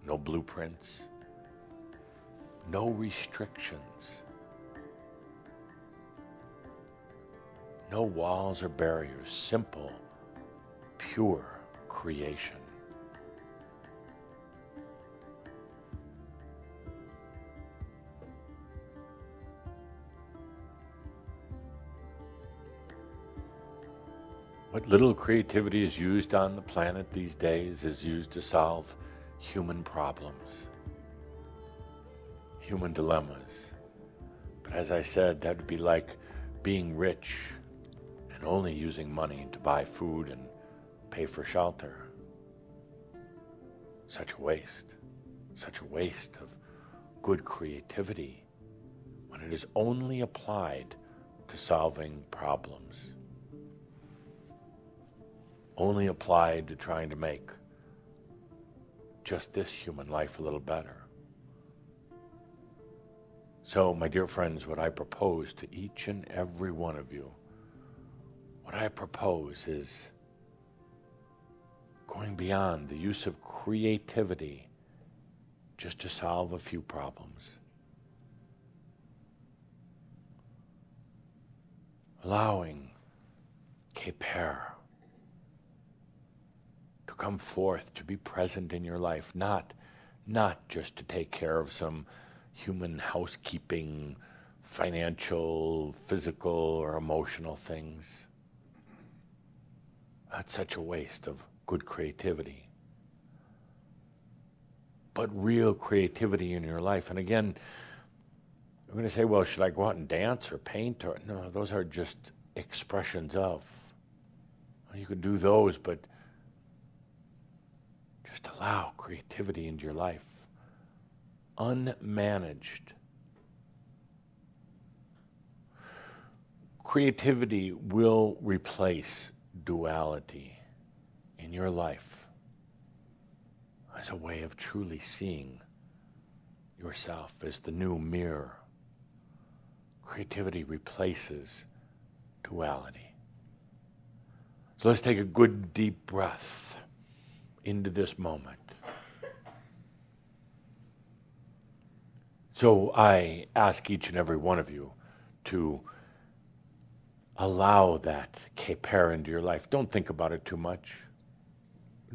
no blueprints, no restrictions, no walls or barriers, simple, pure creation. What little creativity is used on the planet these days is used to solve human problems, human dilemmas. But as I said, that would be like being rich and only using money to buy food and pay for shelter. Such a waste of good creativity when it is only applied to solving problems. Only applied to trying to make just this human life a little better. So, my dear friends, what I propose to each and every one of you, what I propose is going beyond the use of creativity just to solve a few problems. Allowing Keper to come forth, to be present in your life, not just to take care of some human housekeeping, financial, physical, or emotional things. That's such a waste of good creativity. But real creativity in your life. And again, I'm going to say, well, should I go out and dance or paint? Or no, those are just expressions of. You can do those, but just allow creativity into your life. Unmanaged. Creativity will replace duality in your life as a way of truly seeing yourself as the new mirror. Creativity replaces duality. So let's take a good deep breath into this moment. So I ask each and every one of you to allow that Keper into your life. Don't think about it too much.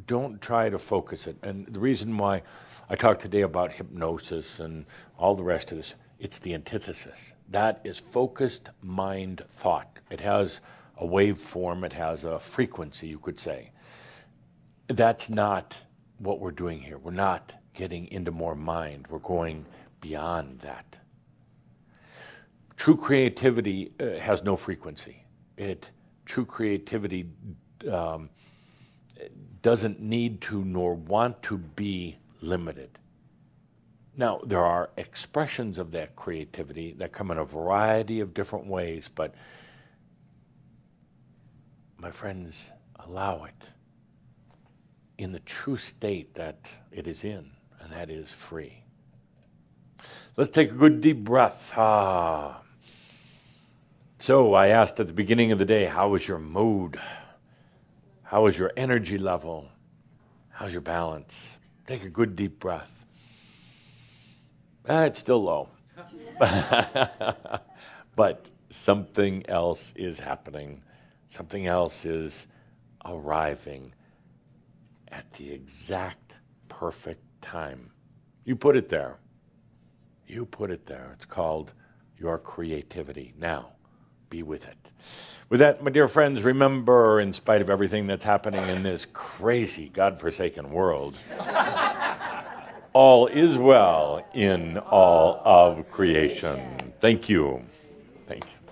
Don't try to focus it. And the reason why I talk today about hypnosis and all the rest of this, it's the antithesis. That is focused mind thought. It has a waveform, it has a frequency, you could say. That's not what we're doing here. We're not getting into more mind. We're going beyond that. True creativity has no frequency. True creativity doesn't need to nor want to be limited. Now, there are expressions of that creativity that come in a variety of different ways, but my friends, allow it in the true state that it is in, and that is free. Let's take a good deep breath. So I asked at the beginning of the day, how was your mood? How was your energy level? How's your balance? Take a good deep breath. It's still low. But something else is happening. Something else is arriving at the exact perfect time. You put it there. You put it there. It's called your creativity. Now, be with it. With that, my dear friends, remember, in spite of everything that's happening in this crazy, godforsaken world, all is well in all of creation. Thank you. Thank you.